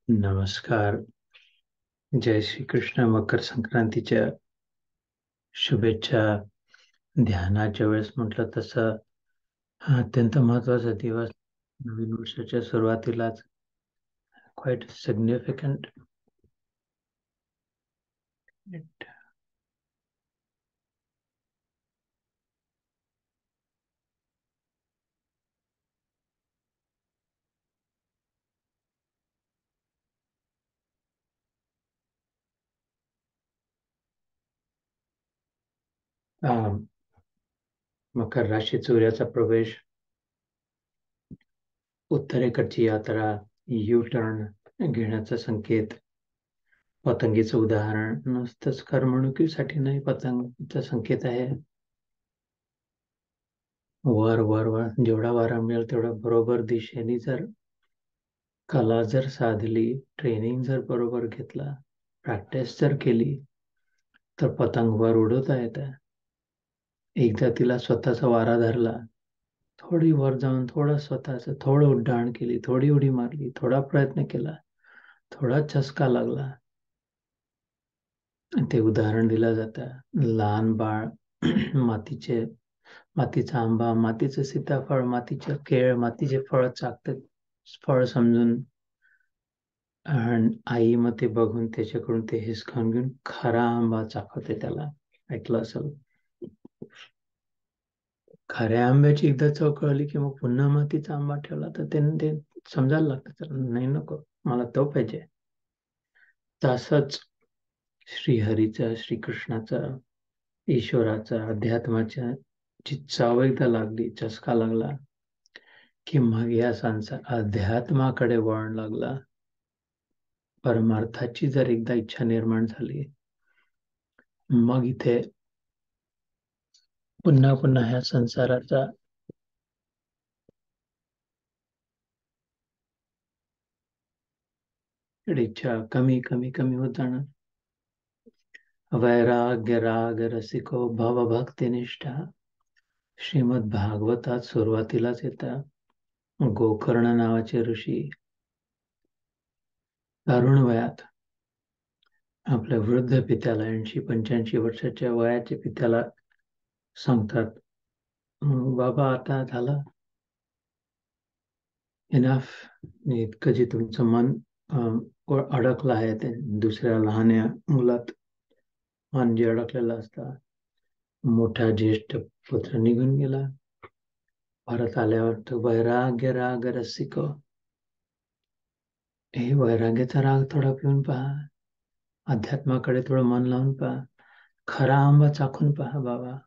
नमस्कार. जय श्री कृष्ण. मकर संक्रांतीच्या शुभेच्छा. ध्यानाच्या वेळेस म्हटलं तसं हा अत्यंत महत्वाचा दिवस. नवीन वर्षाच्या सुरुवातीलाच क्वाईट सिग्निफिकंट. मकर राशीत सूर्याचा प्रवेश, उत्तरेकडची यात्रा, यू टर्न घेण्याचा संकेत. पतंगीचं उदाहरण नुसतंच करमणुकीसाठी नाही, पतंगचा संकेत आहे. वर वर वर जेवढा वारा मिळेल तेवढा बरोबर दिशेने जर कला जर साधली, ट्रेनिंग जर बरोबर घेतला, प्रॅक्टिस जर केली, तर पतंग वर उडवता येतं. एकदा तिला स्वतःचा वारा धरला, थोडी वर जाऊन थोडं उड्डाण केली, थोडी उडी मारली, थोडा प्रयत्न केला, थोडा चस्का लागला, ते उदाहरण दिलं जातं. लहान बाळ मातीचा आंबा, मातीचं सीताफळ, मातीचं केळ, मातीचे फळ चाकते, फळ समजून, आणि आई मग ते बघून त्याच्याकडून ते हिसकावून घेऊन खरा आंबा चाखवते. त्याला ऐकलं असेल. खऱ्या आंब्याची एकदा चव कळली की मग पुन्हा मातीचा आंबा ठेवला तर त्याने ते समजायला लागतं, तर नाही, नको, मला तो पाहिजे. तसंच श्रीहरीचा, श्रीकृष्णाचा, ईश्वराचा, अध्यात्माच्या जी चव एकदा लागली, चस्का लागला, की मग या संसार अध्यात्माकडे वळण लागला. परमार्थाची जर एकदा इच्छा निर्माण झाली, मग इथे पुन्हा पुन्हा ह्या संसाराचा इच्छा कमी कमी कमी होत जाणार. वैराग्य राग रसिको भव भक्ती निष्ठा. श्रीमद भागवतात सुरुवातीलाच येतात. गोकर्ण नावाचे ऋषी तरुण वयात आपल्या वृद्ध पित्याला, 80-85 वर्षाच्या वयाच्या पित्याला सांगतात, बाबा आता झालं, इनफ. इतकं जे तुमचं मन अडकलं आहे ते दुसऱ्या लहान मुलात मन जे अडकलेलं असतं. मोठा ज्येष्ठ पुत्र निघून गेला. परत आल्यावर तो वैराग्य राग रसिक, हे वैराग्याचा राग थोडा पिऊन पहा, अध्यात्माकडे थोडं मन लावून पहा, खरा आंबा चाखून पहा. बाबा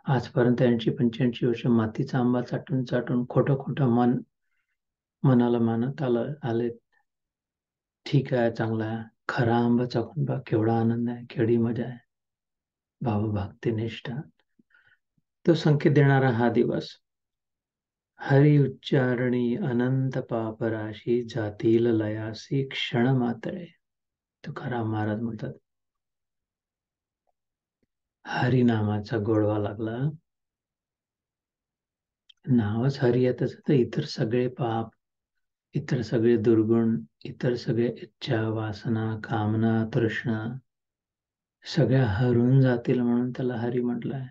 आजपर्यंत 80-85 वर्ष मातीचा आंबा चाटून चाटून खोटं खोटं मनाला मानत आले. ठीक आहे, चांगला आहे. खरा आंबा चाखून पहा, केवढा आनंद आहे, केवढी मजा आहे. भाव भक्तिनिष्ठा, तो संकेत देणारा हा दिवस. हरी उच्चारणी अनंत पापराशी जातील लयासी क्षण मात्रे. तुकाराम महाराज म्हणतात, हरी नामाचा गोडवा लागला, नावच हरी आहे, तर इतर सगळे पाप, इतर सगळे दुर्गुण, इतर सगळे इच्छा, वासना, कामना, तृष्णा सगळ्या हरून जातील, म्हणून त्याला हरी म्हटलंय.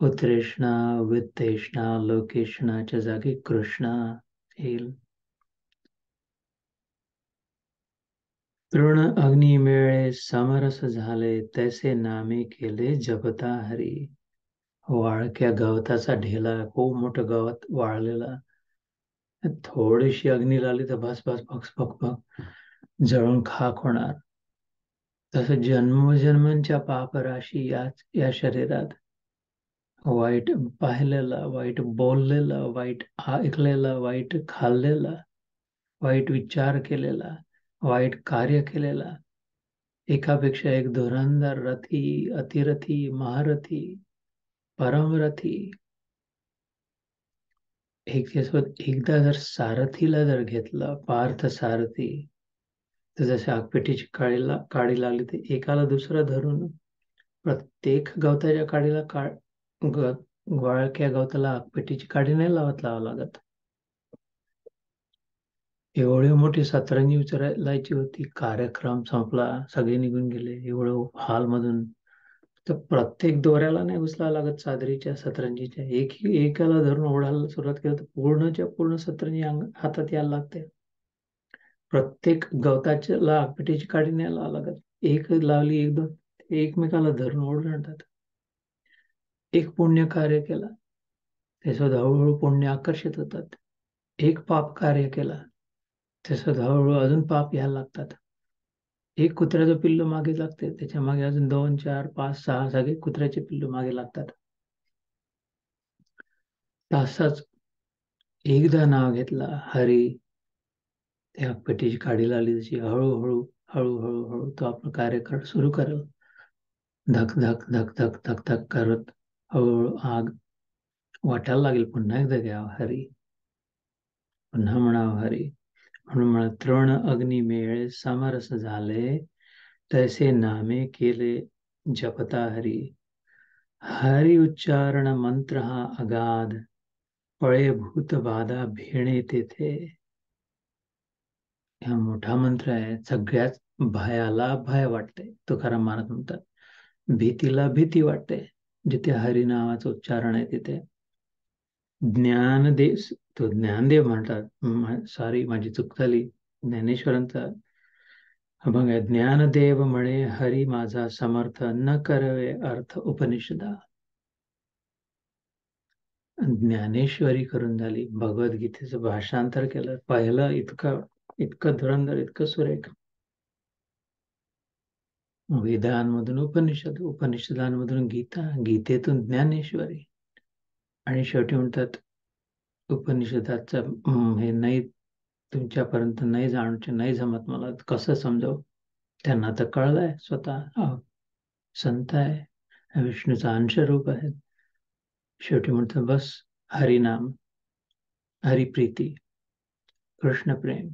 उत्तरेष्णा वित्तेष्णा लोकेशनाच्या जागी कृष्णा येईल. तृण अग्नी मिळे समरस झाले, तैसे नामे केले जपता हरी. वाळक्या गवताचा ढेला, खूप मोठं गवत वाळलेला, थोडीशी अग्नी लागली तर भस भस भक्स भक भक जळून खाक होणार. तसं जन्मजन्मांच्या पापराशी या शरीरात वाईट पाहिलेलं, वाईट बोललेलं, वाईट ऐकलेलं, वाईट खाल्लेलं, वाईट विचार केलेला, वाईट कार्य केलेला, एकापेक्षा एक धुरंधर रथी, अतिरथी, महारथी, परमरथी, एकदा जर सारथीला जर घेतलं, पार्थ सारथी, तर जसे आगपेटीची काडी लागली ते एकाला दुसरं धरून प्रत्येक गवताच्या काडीला वाळक्या गवताला आगपेटीची काडी नाही लावावं लागत. एवढी मोठी सतरंजी उचलायची होती, कार्यक्रम संपला, सगळे निघून गेले, एवढं हॉलमधून. तर प्रत्येक दोऱ्याला नाही उचलायला लागत चादरीच्या सतरंजीच्या, एकाला धरून ओढायला सुरुवात केली तर पूर्णच्या पूर्ण सतरंजी हातात यायला लागते. प्रत्येक गवताच्या पेटीची काठी न्यायला लागत, एक लावली एक दोन, एकमेकाला धरून ओढून आणतात. एक पुण्य कार्य केला त्याच्यात हळूहळू पुण्य आकर्षित होतात. एक पाप कार्य केला त्याच्यात हळूहळू अजून पाप यायला लागतात. एक कुत्र्याचं पिल्लू मागे लागते, त्याच्या मागे अजून 2 4 5 6 सगळे कुत्र्याचे पिल्लू मागे लागतात. तसाच एकदा नाव घेतला हरी, त्या पेटीची काडी लावली तशी हळूहळू हळूहळू हळू तो आपलं कार्य सुरू करेल. धक धक धक धक धक धक करत हळूहळू आग वाटायला लागेल. पुन्हा एकदा घ्यावं हरी, पुन्हा म्हणावं हरी. म्हणून म्हणा, तृण अग्नी मेळे समरस झाले, तैसे नामे केले जपता हरी. हरी उच्चारण मंत्र हा अगाध, पळे भूत बाधा भेणे तेथे. हा मोठा मंत्र आहे, सगळ्याच भयाला भय वाटते. तुकाराम महाराज म्हणतात, भीतीला भीती वाटते जिथे हरी नावाचं उच्चारण आहे तिथे. ज्ञानदेव, तो ज्ञानदेव म्हणतात, सॉरी माझी चूक झाली, ज्ञानेश्वरांचा अभंग आहे. ज्ञानदेव म्हणे हरी माझा समर्थ, न करवे अर्थ उपनिषदा. ज्ञानेश्वरी करून झाली, भगवद्गीतेचं भाषांतर केलं, पहिलं इतकं इतकं धुरंधर, इतकं सुरेख. वेदांमधून उपनिषद, उपनिषदांमधून गीता, गीतेतून ज्ञानेश्वरी. आणि शेवटी म्हणतात, उपनिषदाचं हे नाही तुमच्यापर्यंत नाही जाणूचे नाही जमत, मला कसं समजावं. त्यांना तर कळलंय स्वतः, संत आहे, विष्णूचा अंशरूप आहे. शेवटी म्हणतात बस हरिनाम, हरिप्रीती, कृष्ण प्रेम.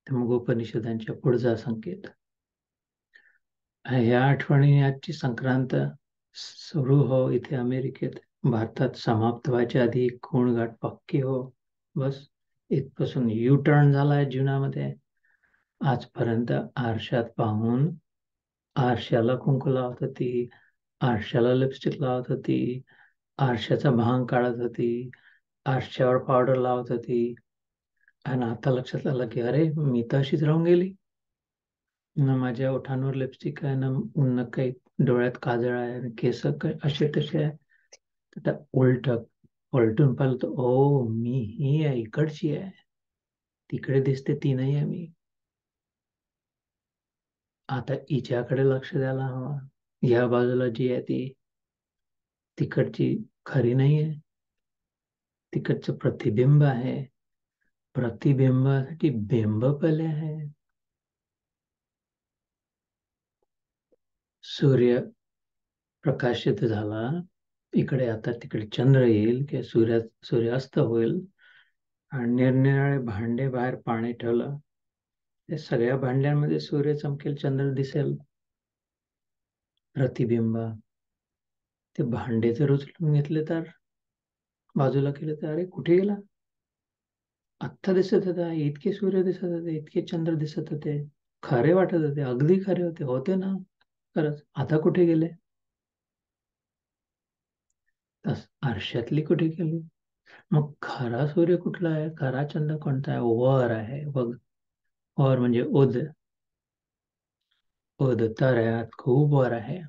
तर मग उपनिषदांच्या पुढचा संकेत. ह्या आठवणी आजची संक्रांत सुरू हो इथे अमेरिकेत, भारतात समाप्त व्हायच्या आधी खूणगाठ पक्की हो. बस इथपासून यू टर्न झालाय जीवनामध्ये. आजपर्यंत आरशात पाहून आरशाला कुंकू लावत होती, आरशाला लिपस्टिक लावत होती, आरशाचा भांग काढत होती, आरशावर पावडर लावत होती. आणि आता लक्षात आलं की अरे मी तर अशीच राहून गेली, ना माझ्या ओठांवर लिपस्टिक आहे, ना काही डोळ्यात काजळ आहे, आणि केस असे तसे आहे. तर उलट पलटून पाहिलं तर ओ मी ही आहे, इकडची आहे, तिकडे दिसते ती नाही आहे मी. आता हिच्याकडे लक्ष द्यायला हवा. या बाजूला जी आहे ती तिकडची खरी नाही आहे, तिकडचं प्रतिबिंब आहे. प्रतिबिंबासाठी बिंब पहिले आहे. सूर्य प्रकाशित झाला, इकडे आता तिकडे चंद्र येईल किंवा सूर्यास्त होईल, आणि निरनिराळे भांडे बाहेर पाणी ठेवलं, त्या सगळ्या भांड्यांमध्ये सूर्य चमकेल, चंद्र दिसेल. प्रतिबिंब. ते भांडे जर उचलून घेतले तर बाजूला केले तर अरे कुठे गेला, आत्ता दिसत होता, इतके सूर्य दिसत होते, इतके चंद्र दिसत होते, खरे वाटत होते, अगदी खरे होते, होते ना खरंच, आता कुठे गेले. तस आरशातली कुठे गेली. मग खरा सूर्य कुठला आहे, खरा चंद्र कोणता आहे, वर आहे बघ. वर म्हणजे उद, उद तऱ्यात खूप वर आहे.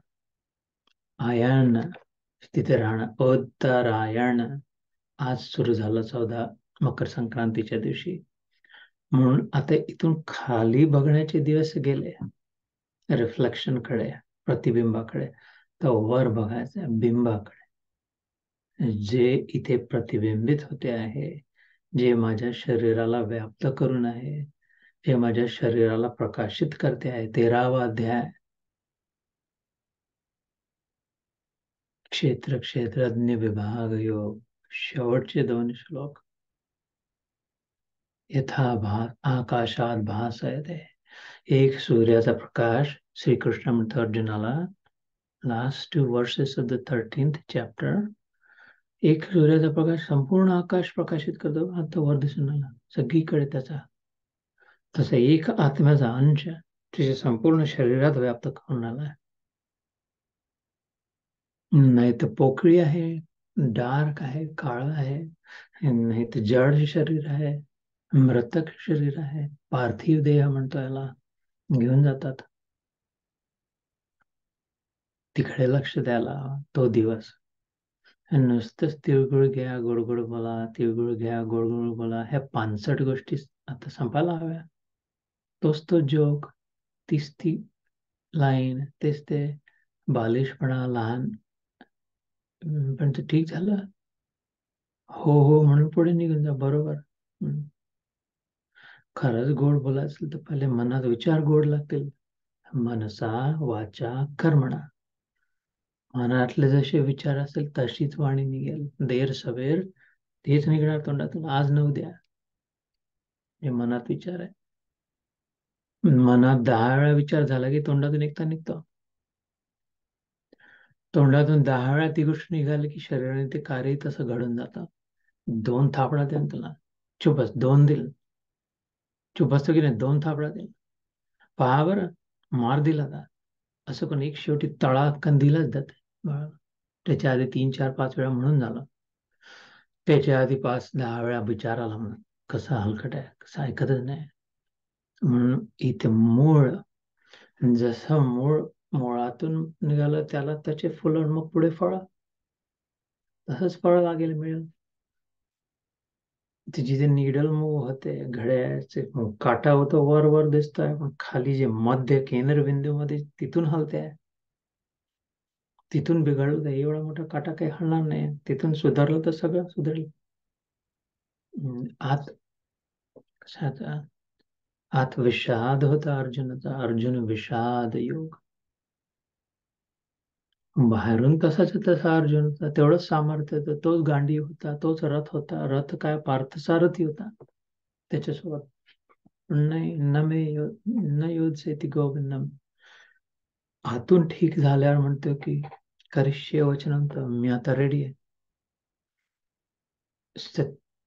आयन तिथे राहणं, उत्तरायण. आज सुरू झालं 14 मकर संक्रांतीच्या दिवशी. म्हणून आता इथून खाली बघण्याचे दिवस गेले, रिफ्लेक्शनकडे, प्रतिबिंबाकडे. तर वर बघायचं बिंबाकडे, जे इथे प्रतिबिंबित होते आहे, जे माझ्या शरीराला व्याप्त करून आहे, जे माझ्या शरीराला प्रकाशित करते आहे. 13वा अध्याय, क्षेत्र क्षेत्रज्ञ विभाग योग, शेवटचे 2 श्लोक. यथा भास आकाशात भास आहे ते एक सूर्याचा प्रकाश. श्रीकृष्ण म्हणतो अर्जुनाला, last 2 verses of the 13th chapter. एक सूर्याचा प्रकाश संपूर्ण आकाश प्रकाशित करतो, आता वर दिसून आला सगळीकडे त्याचा. तसा एक आत्म्याचा अंश त्याच्या संपूर्ण शरीरात व्याप्त करून आला. नाही तर पोकळी आहे, डार्क आहे, काळा आहे, नाही तर जड शरीर आहे, मृतक शरीर आहे, पार्थिव देह म्हणतो याला, घेऊन जातात. तिकडे लक्ष द्यायला तो दिवस. नुसतंच तिळगुळ घ्या, गोडगोड बोला, तिळगुळ घ्या, गोडगोड बोला, ह्या 65 गोष्टी आता संपायला हव्या. तोच तो जोक, तीच ती लाईन, तेच ते बालिशपणा, लहान. पण ते ठीक झालं. हो हो म्हणून पुढे निघून जा, बरोबर. खरंच गोड बोलायचं असेल तर पहिले मनात विचार गोड लागतील. मनसा वाचा कर्मणा. मनातले जसे विचार असतील तशीच वाणी निघेल. देर सवेर तेच निघणार तोंडातून, आज न उद्या. हे मनात विचार आहे. मनात 10 वेळा विचार झाला की तोंडातून एकटा निघतो. तोंडातून 10 वेळा ती गोष्ट निघाली की शरीराने ते कार्य तसं घडून जातं. 2 थापडा द्या त्याला, चुप बस. 2 दिल, चुप बसतो की नाही? 2 थापडा द्या. पहा बरं, मार दिला का असं कोण एक शेवटी तळाकन दिलाच जाते बाळा. त्याच्या आधी 3 4 5 वेळा म्हणून झालं. त्याच्या आधी 5 10 वेळा विचार आला म्हणून कसं हलकट आहे, कसं ऐकतच नाही. म्हणून इथे मूळ, जसं मूळ मुळातून निघालं त्याला त्याचे फुलं, मग पुढे फळ. तसंच फळ लागेल, मिळेल. ते जिथे निडल मूव होते, घड्याचे काटा होतो वर वर दिसतोय, पण खाली जे मध्य केंद्रबिंदू मध्ये तिथून हलते, तिथून बिघडलं तर एवढा मोठा काटा काही हलणार नाही. तिथून सुधारलं तर सगळं सुधारेल. आत कशाचा आत विषाद होता अर्जुनाचा, अर्जुन विषाद योग. बाहेरून तसाच तसा अर्जुन होता, तेवढंच सामर्थ्य होतं, तोच गांडी होता, तोच रथ होता. रथ काय पार्थसारथी होता त्याच्यासोबत. नाही न योधसे ती गोविंदम. आतून ठीक झाल्यावर म्हणतो की करिष्ये वचनम, तर मी आता रेडी आहे.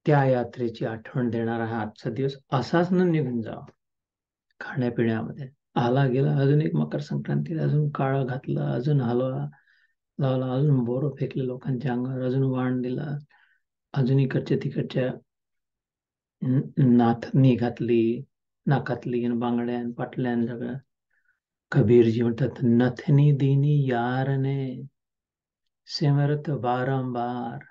त्या यात्रेची आठवण देणारा हा आजचा दिवस असाच न निघून जावा. खाण्यापिण्यामध्ये आला गेला, अजून एक मकर संक्रांती, अजून काळा घातला, अजून हलवा लावला, अजून बोरं फेकले लोकांच्या अंगावर, अजून वाण दिला, अजून इकडच्या तिकडच्या नाथनी घातली, नाकातली आणि बांगड्या आणि पाटल्या आणि सगळं. कबीरजी म्हणतात, नथनी दिनी यारने सिमरत वारंवार.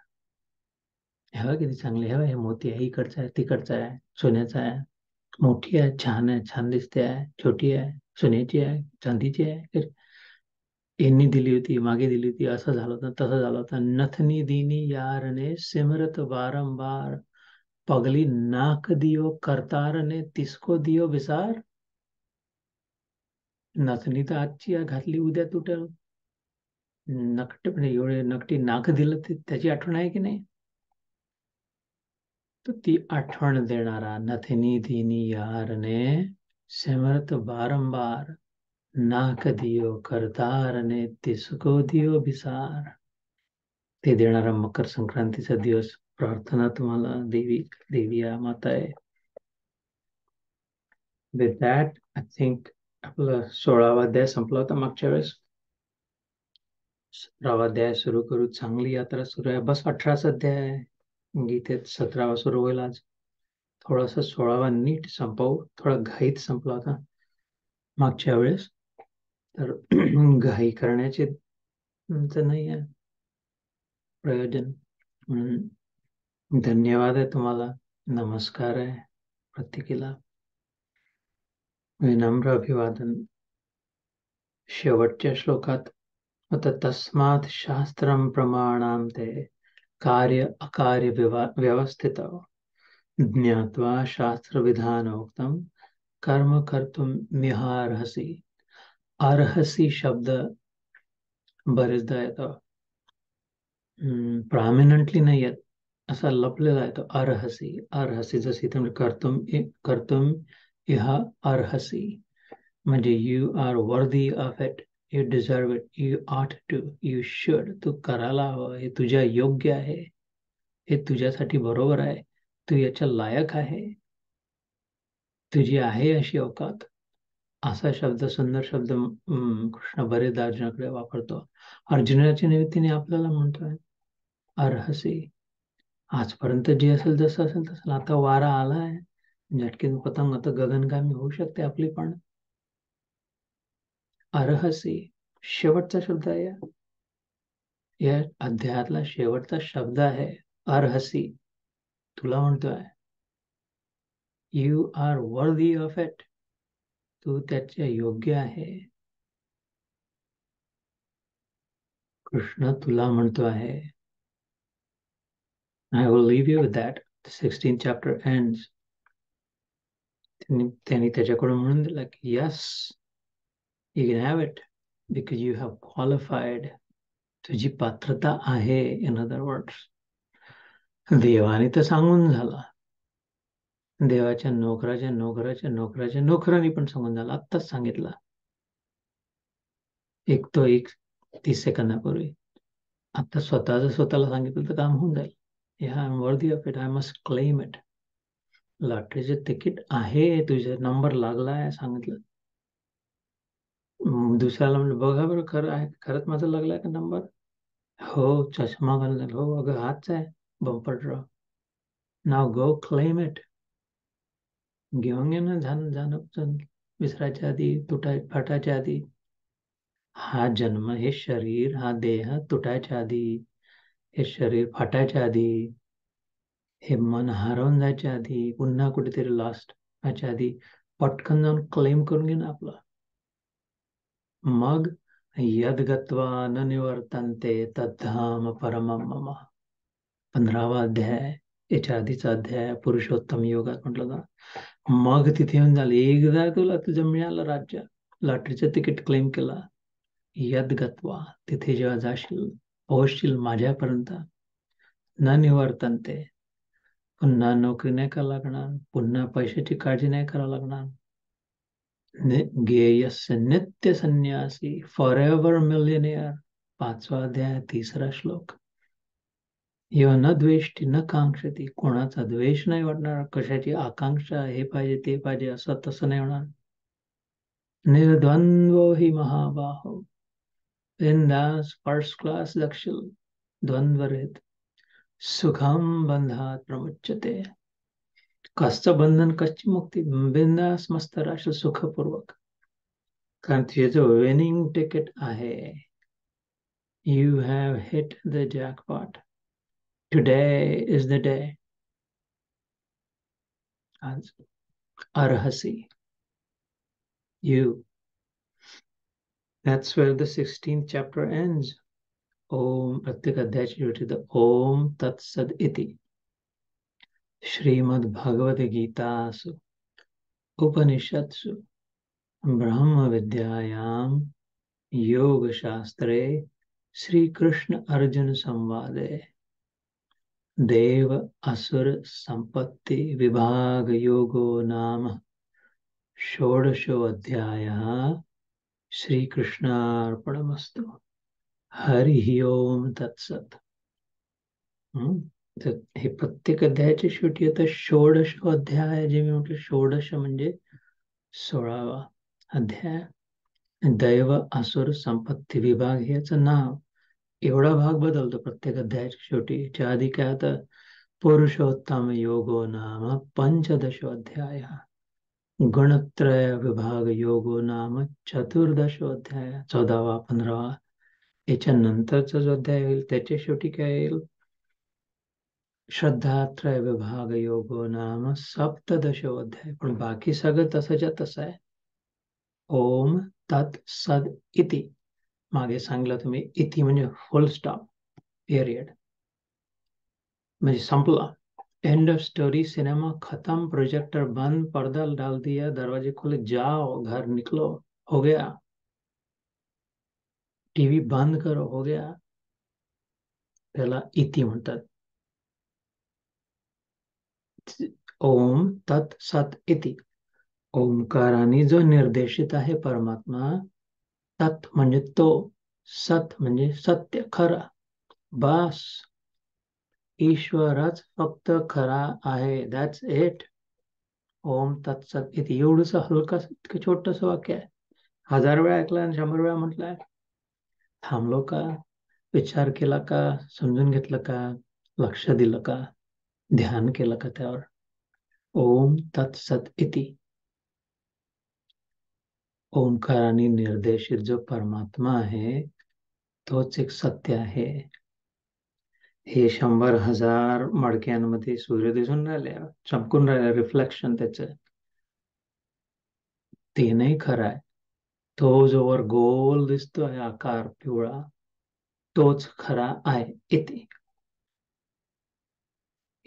हवा किती चांगली हवा, हे मोती आहे, इकडचा आहे, तिकडचा आहे, सोन्याचा आहे, मोठी आहे, छान दिसते आहे, छोटी आहे, सोन्याची आहे, चांदीची आहे, यांनी दिली होती, मागे दिली होती, असं झालं होतं, तसं झालं होतं. नथनी दिनी यारने सिमरत वारंवार, पगली नाक दियो करतार ने तिसको दियो विसार. नथनी तर आजची घातली, उद्या तुटेल. नकट म्हणजे एवढे नकटी नाक दिलं ते त्याची आठवण आहे की नाही? तर ती आठवण देणारा नथनी दिनी यारने सिमरत वारंवार, नाक दियो करतार ने तिसको दियो विसार. ते देणारा मकर संक्रांतीचा दिवस. प्रार्थना तुम्हाला देवी, देवी माता आहे. विथ दॅट आय थिंक आपला 16वा अध्याय संपला होता मागच्या वेळेस. 17वा अध्याय सुरू करू. चांगली यात्रा सुरू आहे. बस 18चा अध्याय आहे गीतेत, 17वा सुरू होईल आज. थोडासा 16वा नीट संपवू. थोडा घाईत संपला होता मागच्या वेळेस, तर घाई करण्याचे नाही आहे प्रयोजन. धन्यवाद आहे तुम्हाला, नमस्कार आहे प्रत्येकीला, विनम्र अभिवादन. शेवटच्या श्लोकात होतं, तस्मात् शास्त्रम प्रमाणां ते कार्य अकार्य व्यवस्थित ज्ञात्वा शास्त्र विधानोक्तम कर्म कर्तुम मिहारहसी. अर्हसी शब्द बरेचदा येतो, प्रॉमिनंटली नाही येत, असा लपलेला आहे तो. अर्हसी, अर्हसी जशी तुम्ही कर्तुम कर्तुम इह अर्हसी, म्हणजे you are worthy of it, you deserve it, you ऑट टू, यू शुड, तू करायला हवं, हे तुझ्या योग्य आहे. हे तुझ्यासाठी बरोबर आहे, तू याच्या लायक आहे, तुझी आहे अशी अवकात. असा शब्द, सुंदर शब्द कृष्ण बरेचदा अर्जुनाकडे वापरतो. अर्जुनाच्या निमित्ताने आपल्याला म्हणतोय अर्हसी. आजपर्यंत जे असेल जसं असेल तसं, आता वारा आलाय, झटकीन पतंग आता गगनगामी होऊ शकते आपली पण. अर्हसी शेवटचा शब्द आहे या अध्यायातला शेवटचा शब्द आहे. अर्हसी, तुला म्हणतोय you are worthy of it, तू त्याचे योग्य आहे. कृष्ण तुला म्हणतो आहे. I will leave you with that. The 16th chapter ends. त्यांनी त्याच्याकडून म्हणून दिला की yes, you can have it because you have qualified. तुझी पात्रता आहे. In other words, देवाने तर सांगून झाला, देवाच्या नोकराच्या नोकराच्या नोकराच्या नोकराने पण सांगून झाला, आत्ताच सांगितलं एक 30 सेकंदापूर्वी. आता स्वतःला सांगितलं तर काम होऊन जाईल. Yeah, I'm worthy of it. I must claim it. लॉटरीचे तिकीट आहे, तुझा नंबर लागलाय सांगितलं. दुसऱ्याला म्हणलं बघा बरं, खरं आहे, खरंच माझा लागलाय का नंबर? हो, चष्मा घालून, हो अगं हाच आहे bumper draw. Now go claim it. घेऊन घे ना, जाणं विसरायच्या आधी, फाटायच्या आधी. हा जन्म, हे शरीर, हा देह तुटायच्या आधी, हे शरीर फाटायच्या आधी, हे मन हरवून जायच्या आधी, पुन्हा कुठेतरी लॉस्ट व्हायच्या आधी पटकन जाऊन क्लेम करून घे ना आपला. मग यद्गत्वा न निवर्तन्ते तद्धाम परमं मम. 15वा अध्याय, याच्या आधीचा अध्याय पुरुषोत्तम योगात म्हटलं जातं. मग तिथे येऊन झालं, एकदा तुला तुझं मिळालं राज्य, लॉटरीचं तिकीट क्लेम केला, यद्गत्वा, तिथे जेव्हा जाशील, पोहोचशील माझ्यापर्यंत, न निवर्तन्ते, पुन्हा नोकरी नाही करावं लागणार, पुन्हा पैशाची काळजी नाही करावं लागणार. गेयस्य नित्य संन्यासी, फॉर एव्हर मिलियनियर. 5वा अध्याय 3रा श्लोक. एव न द्वेष्टी न कांक्षती, कोणाचा द्वेष नाही वाटणार, कशाची आकांक्षा, हे पाहिजे ते पाहिजे असं तसं नाही होणार. निर्द्वंद्वो हि महाबाहो, बिंदास फर्स्ट क्लास दक्षिल, द्वंद्वरहित, सुखम बंधात प्रमुच्यते. कसं बंधन, कशी मुक्ती, बिंदास मस्त राशील सुखपूर्वक. कारण तुझं विनिंग तिकीट आहे. You have hit the jackpot. Today is the day. आज अर्हसी. You. That's where the 16th chapter ends. ओम, प्रत्येक अध्यायाची शेवटी ओम तत्सद इति. श्रीमद् भगवद गीतासु उपनिषत्सु ब्रह्म विद्यायां योगशास्त्रे श्रीकृष्ण अर्जुन संवादे देव असुर संपत्ति विभाग योगो नाम षोडशोऽध्यायः. श्रीकृष्णार्पणमस्तु. हरि ओम तत्सत. तर हे प्रत्येक अध्यायाची शेवटी आता षोडश अध्याय, जे मी म्हटलं षोडश म्हणजे 16वा अध्याय. दैव असुर संपत्ती विभाग हे याचं नाव. एवढा भाग बदलतो प्रत्येक अध्यायाच्या शेवटी. याच्या आधी काय होतं, पुरुषोत्तम योगो नाम पंचदशोऽध्याय, गणत्रय विभाग योगो नाम चतुर्दशोऽध्याय, 14वा 15वा. याच्या नंतरचा जो अध्याय होईल त्याच्या शेवटी काय येईल, श्रद्धात्रय विभाग योगो नाम सप्तदशोऽध्याय. पण बाकी सगळं तसंच्या तसं आहे. ओम तत् सद इति. मागे सांगलं तुम्ही, इति म्हणजे फुल स्टॉप, पिरियड, म्हणजे संपला. एंड ऑफ स्टोरी, सिनेमा खत्म, प्रोजेक्टर बंद, पर्दा डाल दिया, दरवाजे खुले, जाओ घर निकलो, हो गया. टीव्ही बंद करो, हो गया. त्याला इति म्हणतात. ओम तत् सत इति. ओंकाराने जो निर्देशित आहे परमात्मा, तत् म्हणजे तो, सत म्हणजे सत्य, खरा, बस. ईश्वरच फक्त खरा आहे. That's it. ओम तत्सत इथे एवढंच हलकं इतकं छोटस वाक्य आहे. 1000 वेळा ऐकलं आणि 100 वेळा म्हटलंय. थांबलो का? विचार केला का? समजून घेतलं का? लक्ष दिलं का? ध्यान केलं का त्यावर? ओम तत्सत इति. ओंकाराने निर्देशित जो परमात्मा आहे तोच एक सत्य आहे. हे 100,000 मडक्यांमध्ये सूर्य दिसून राहिले, चमकून राहिले, रिफ्लेक्शन त्याचं, ते नाही खरं आहे. तो जो वर गोल दिसतोय आकार पिवळा, तोच खरा आहे. इथे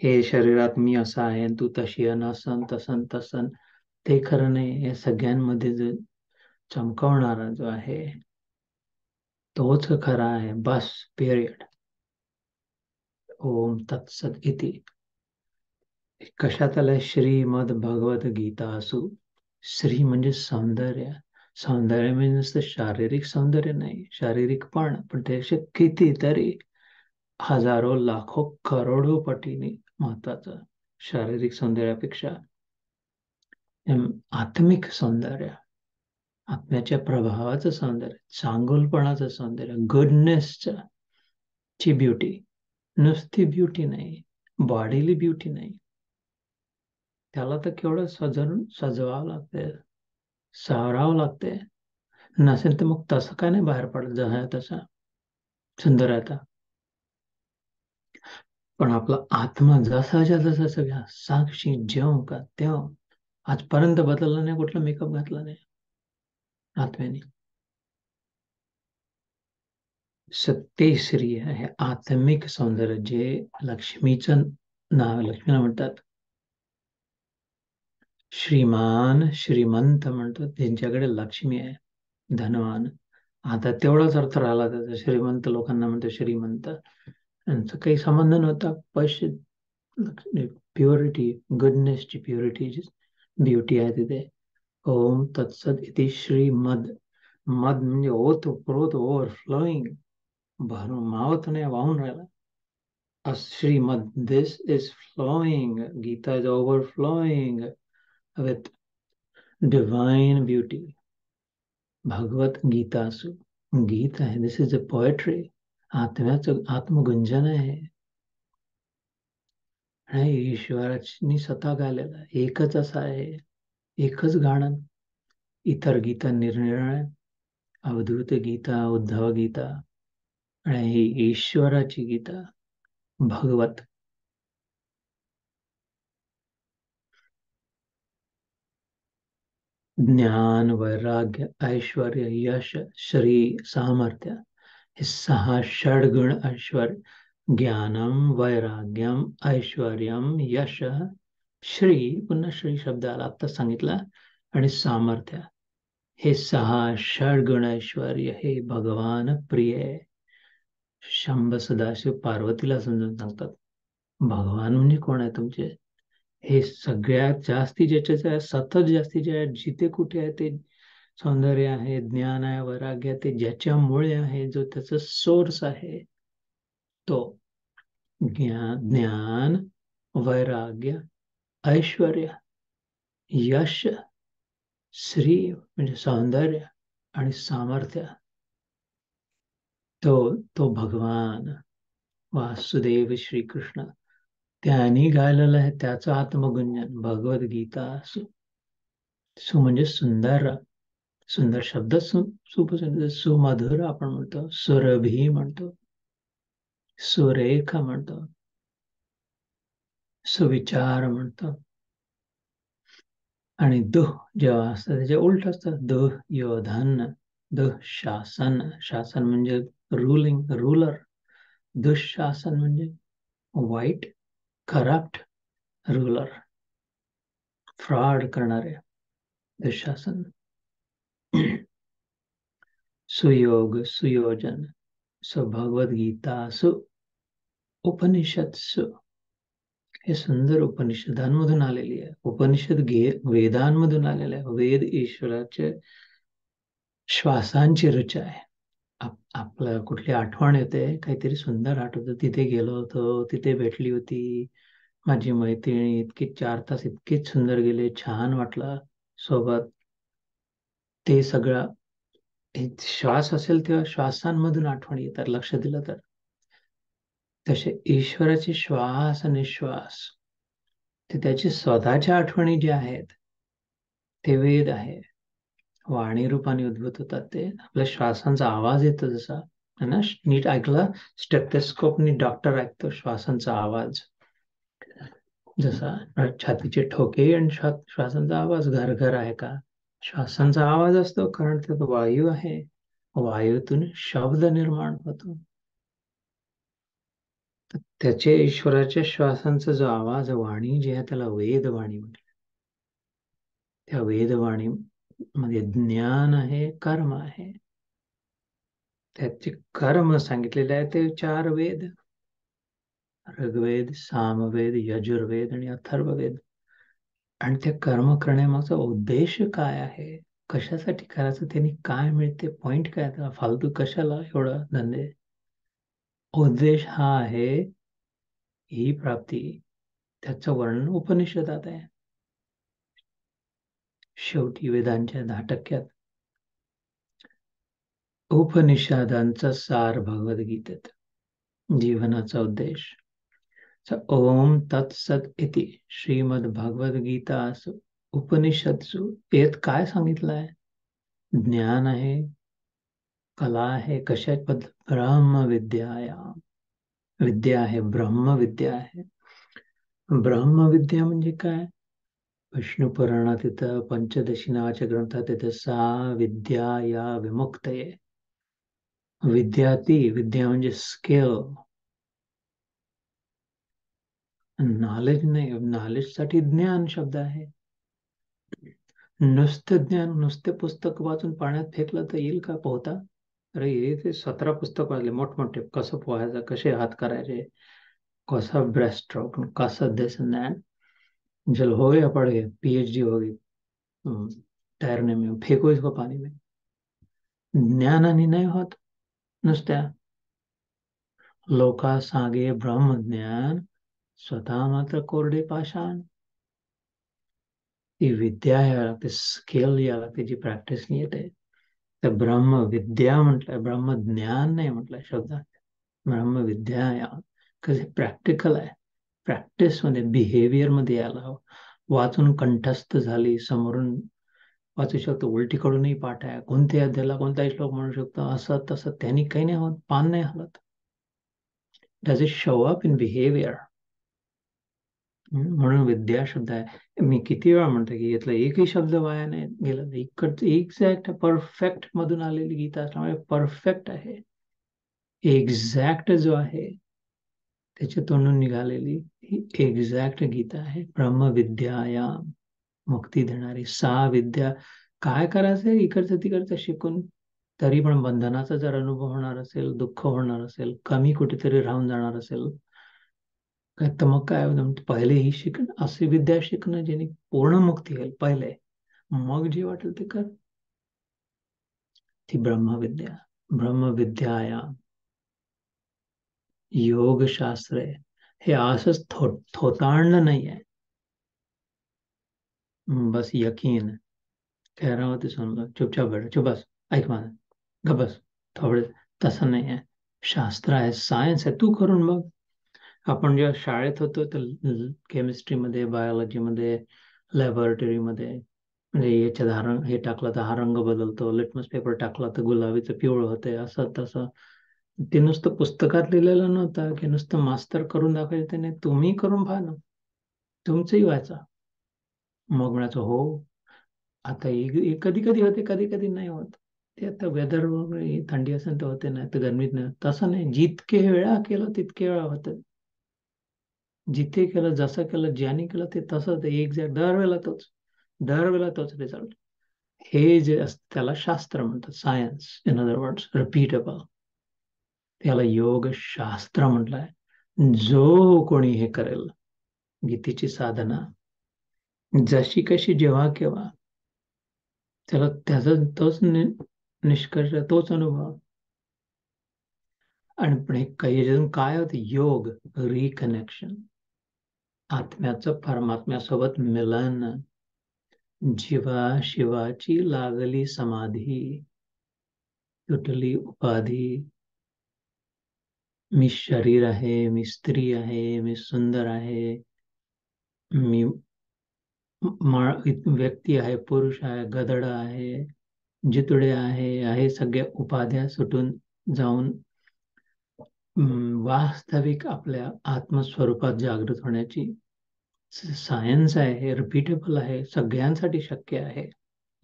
हे शरीरात मी असा आहे आणि तू तशी आहे, नसन तसन तसन, ते खरं नाही. हे सगळ्यांमध्ये जो चमकवणारा जो आहे तोच खरा आहे. बस, पिरियड. ओम तत्सत इति. कशात आलंय? श्रीमद भगवत गीता असू. श्री म्हणजे सौंदर्य. सौंदर्य म्हणजे नुसतं शारीरिक सौंदर्य नाही, शारीरिक पण त्याचे कितीतरी हजारो लाखो करोडो पटीने महत्वाचं. शारीरिक सौंदर्यापेक्षा आत्मिक सौंदर्य, आत्म्याच्या प्रभावाचं सौंदर्य, चांगुलपणाचं सौंदर्य, गुडनेसचं ची ब्युटी. नुसती ब्युटी नाही, बॉडीली ब्युटी नाही, त्याला तर केवढं सजवावं लागते, सावरावं लागते. नसेल तर मग तसं काय नाही बाहेर पडत, जसा तसा सुंदर आहे. पण आपला आत्मा जसाच्या जसा सगळ्या साक्षी जेव का तेव्हा आजपर्यंत बदलला नाही, कुठला मेकअप घातला नाही आत्म्याने. सत्यश्री आहे आत्मिक सौंदर्य, जे लक्ष्मीचं नाव, लक्ष्मीला म्हणतात श्रीमान, श्रीमंत म्हणतो, त्यांच्याकडे लक्ष्मी आहे, धनवान. आता तेवढाच अर्थ राहिला त्याचा. श्रीमंत लोकांना म्हणतो श्रीमंत, यांचा काही संबंध नव्हता. पैसे, प्युरिटी, गुडनेसची प्युरिटी, ब्युटी आहे तिथे. ओम तत्सत इति श्रीमद. मद म्हणजे ओत प्रोत, ओव्हरफ्लोईंग, भरून मावत नाही, वाहून राहिला. Shrimad, this is flowing. Gita is overflowing with divine beauty. Bhagavad Gita असू, गीत आहे, दिस इज अ पोएट्री, आत्म्याचं आत्मगुंजन आहे. आणि ईश्वराची स्वतः गायलेला आहे. एकच असा आहे, एकच गाणं. इतर गीता निरनिराळ्या, अवधूत गीता, उद्धव गीता, आणि ही ईश्वराची गीता, भगवत. ज्ञान, वैराग्य, ऐश्वर्य, यश, श्री, सामर्थ्य, हे 6 षडगुण ऐश्वर्य. ज्ञानम, वैराग्यम, ऐश्वर्यम, यश, श्री, पुन्हा श्री शब्द आला आता सांगितला, आणि सामर्थ्य. हे 6 षडगुण ऐश्वर्य हे भगवान प्रिय आहे. शंभ सदाशिव पार्वतीला समजून सांगतात, भगवान म्हणजे कोण आहे तुमचे? हे सगळ्यात जास्ती ज्याच्या सतत जास्तीचे आहे, जिथे कुठे आहे ते सौंदर्य आहे, ज्ञान आहे, वैराग्य, ते ज्याच्यामुळे आहे, जो त्याचा सोर्स आहे, तो ज्ञान, वैराग्य, ऐश्वर्य, यश, श्री म्हणजे सौंदर्य, आणि सामर्थ्य, तो तो भगवान वासुदेव श्रीकृष्ण त्यांनी गायलेलं आहे. त्याचं आत्मगुंजन भगवद्गीता. सु म्हणजे सुंदर, सुंदर शब्द, सुमधुर आपण म्हणतो, सुरभी म्हणतो, सुरेख म्हणतो, सुविचार म्हणतो. आणि दुः जेव्हा असतं त्याचे उलट असतं, दुः योधन, दुः शासन. शासन म्हणजे रुलिंग, रुलर. दुःशासन म्हणजे वाईट, करप्ट रुलर, फ्रॉड करणारे, दुःशासन. सुयोग, सुयोजन. सो भगवद्गीता सु उपनिषद सु, हे सुंदर उपनिषदांमधून आलेली आहे. उपनिषद वेदांमधून आलेले आहे. वेद ईश्वराचे श्वासांची ऋचा आहे. आपल्याला कुठली आठवण येते, काहीतरी सुंदर आठवतं, तिथे गेलो होतो, तिथे भेटली होती माझी मैत्रिणी, इतके 4 तास इतकेच सुंदर गेले, छान वाटलं सोबत. ते सगळं श्वास असेल तेव्हा श्वासांमधून आठवणी येतात, लक्ष दिलं तर. तसे ईश्वराचे श्वास आणि निश्वास, ते त्याची स्वतःच्या आठवणी ज्या आहेत ते वेद आहे. वाणी रूपाने उद्भूत होतात. ते आपल्या श्वासांचा आवाज येतो जसा है ना, नीट ऐकला, स्टेथोस्कोपनी डॉक्टर ऐकतो श्वासांचा आवाज, जसा छातीचे ठोके आणि श्वासांचा आवाज घर घर आहे का, श्वासांचा आवाज असतो कारण त्यात वायू आहे, वायूतून शब्द निर्माण होतो. त्याचे ईश्वराच्या श्वासांचा जो आवाज, वाणी जी आहे त्याला वेदवाणी म्हटलं. त्या वेदवाणी मध्ये ज्ञान आहे, कर्म आहे. त्याचे कर्म सांगितलेले आहे ते 4 वेद, ऋग्वेद, सामवेद, यजुर्वेद आणि अथर्ववेद. आणि ते कर्म करण्यामागचा उद्देश काय आहे, कशासाठी करायचं, त्यांनी काय मिळते, पॉइंट काय, त्याला फालतू कशाला एवढं धंदे. उद्देश हा आहे ही प्राप्ती. त्याचं वर्णन उपनिषदात आहे. शेवटी वेदांच्या 10% उपनिषदांचा सार भगवद्गीतेत, जीवनाचा उद्देश. ओम तत्सत इति श्रीमद्भगवद्गीतासु उपनिषत्सु यात काय सांगितलंय, ज्ञान आहे, कला आहे, कशात पद्धत, ब्रह्मविद्याया, विद्या आहे, ब्रह्मविद्या आहे. ब्रह्मविद्या म्हणजे काय, विष्णू पुराणात तिथं पंचदशी नावाच्या ग्रंथात तिथं सा विद्या या विमुक्तये. विद्या ती विद्या म्हणजे स्किल, नॉलेज नाही, नॉलेज साठी ज्ञान शब्द आहे. नुसतं ज्ञान, नुसते पुस्तक वाचून पाण्यात फेकलं तर येईल का पोहता, अरे हे ते 17 पुस्तक वाचले मोठमोठे, कसं पोहायचं, कसे हात करायचे, कैसा ब्रेस्ट स्ट्रोक, कैसा दिस एंड दैट, चल हो गया, पढ़ गए, पीएचडी हो गई तैरने में, फेंको इसको पानी में. ज्ञानाने नाही होत नुसत्या. लोका सांगे ब्रह्मज्ञान, स्वतः मात्र कोरडे पाषाण. ती विद्या यायला लागते, स्किल यायला लागते, जी प्रॅक्टिसने येते. तर ब्रह्मविद्या म्हटलंय, ब्रह्मज्ञान नाही म्हटलंय शब्दात, ब्रह्मविद्या या, कसे प्रॅक्टिकल आहे, प्रॅक्टिस मध्ये, बिहेवियर मध्ये यायला हवं. वाचून कंठस्थ झाली, समोरून वाचू शकतो, उलटीकडूनही पाठ आहे, कोणत्या अध्यायाला कोणताही श्लोक म्हणू शकतो, असं तसं, त्यांनी काही नाही होत, पान नाही हलत. Does it show up in behaviour. म्हणून विद्या शब्द आहे. मी किती वेळा म्हणतो की यातला एकही शब्द वाया नाही गेला, इकडचं एक्झॅक्ट परफेक्ट मधून आलेली गीता असल्यामुळे परफेक्ट आहे. एक्झॅक्ट जो आहे त्याच्या तोंडून निघालेली ही एक्झॅक्ट गीता आहे. ब्रह्मविद्या या मुक्ती देणारी सा विद्या. काय करायचं इकडचं तिकडचं शिकून तरी पण बंधनाचा जर अनुभव होणार असेल, दुःख होणार असेल, कमी कुठेतरी राहून जाणार असेल, काय तर मग काय पहिले ही शिकणं, अशी विद्या शिकणं ज्याने पूर्ण मुक्ती होईल पहिले, मग जे वाटेल ते कर. ती ब्रह्मविद्या. ब्रह्मविद्या योगशास्त्र आहे. हे असंच थोतांड नाही आहे, बस यकीन, कह रहा हूं तो सुन लो, चुपचाप बैठो, चुप बस, ऐक माझं, ग बस थोडे. तसं नाही आहे, शास्त्र आहे, सायन्स आहे, तू करून बघ. आपण जेव्हा शाळेत होतो तर केमिस्ट्रीमध्ये, बायोलॉजीमध्ये, लॅबोरेटरीमध्ये, म्हणजे याच्यात हा रंग, हे टाकलं तर हा रंग बदलतो, लिटमस पेपर टाकला तर गुलाबीचं पिवळं होते, असं तसं. ते नुसतं पुस्तकात लिहिलेलं नव्हतं की नुसतं मास्तर करून दाखवायचं, ते नाही, तुम्ही करून पहा ना, तुमचंही व्हायचं. मग म्हणायचं हो. आता कधी कधी होते, कधी कधी नाही होत. ते आता वेदर वगैरे, थंडी असेल तर होते, नाही तर गरमीत नाही, तसं नाही, जितके वेळा केलं तितके वेळा होतं. जिथे केलं, जसं केलं, ज्याने केलं ते तसंच एक्झॅक्ट, दरवेळेला तोच रिझल्ट. हे जे असतं त्याला शास्त्र म्हणतात, science, in other words repeatable. त्याला योग शास्त्र म्हटलंय. जो कोणी हे करेल, गीतेची साधना जशी कशी जेव्हा केव्हा, त्याला त्याचा तोच निष्कर्ष, तोच अनुभव. आणि पण हे काही याच्यातून काय होतं, योग, रिकनेक्शन, आत्म्याचं परमात्म्यासोबत मिलन, जीवा शिवाची लागली समाधी, तुटली उपाधी, मी शरीर आहे, मी स्त्री आहे, मी सुंदर आहे, मी व्यक्ती आहे, पुरुष आहे, गदड आहे, जितुडे आहे सगळ्या उपाध्या सुटून जाऊन वास्तविक आपल्या आत्मस्वरूपात जागृत होण्याची सायन्स आहे, हे रिपीटेबल आहे, सगळ्यांसाठी शक्य आहे.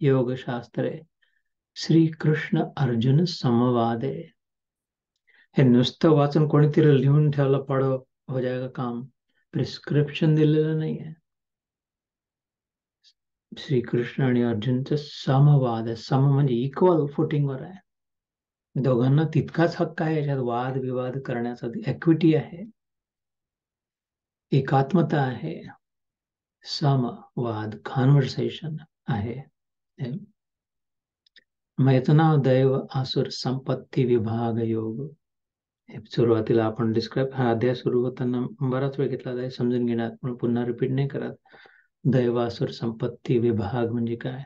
योगशास्त्र आहे, श्रीकृष्ण अर्जुन संवाद आहे. हे नुसतं वाचून कोणीतरी लिहून ठेवलं, पडो हो जाएगा काम, प्रिस्क्रिप्शन दिलेलं नाही आहे. श्रीकृष्ण आणि अर्जुनचा समवाद आहे. सम म्हणजे इक्वल फुटिंगवर आहे. दोघांना तितकाच हक्क आहे याच्यात वाद विवाद करण्याचा. इक्विटी आहे, एकात्मता आहे, समवाद कॉन्व्हर्सेशन आहे. मग याचं नाव दैव आसुर संपत्ती विभाग योग. सुरुवातीला आपण डिस्क्राईब, हा अध्याय सुरू होताना बराच वेळ घेतला आहे समजून घेण्यात, पण पुन्हा रिपीट नाही करत. दैवासुर संपत्ती विभाग म्हणजे काय?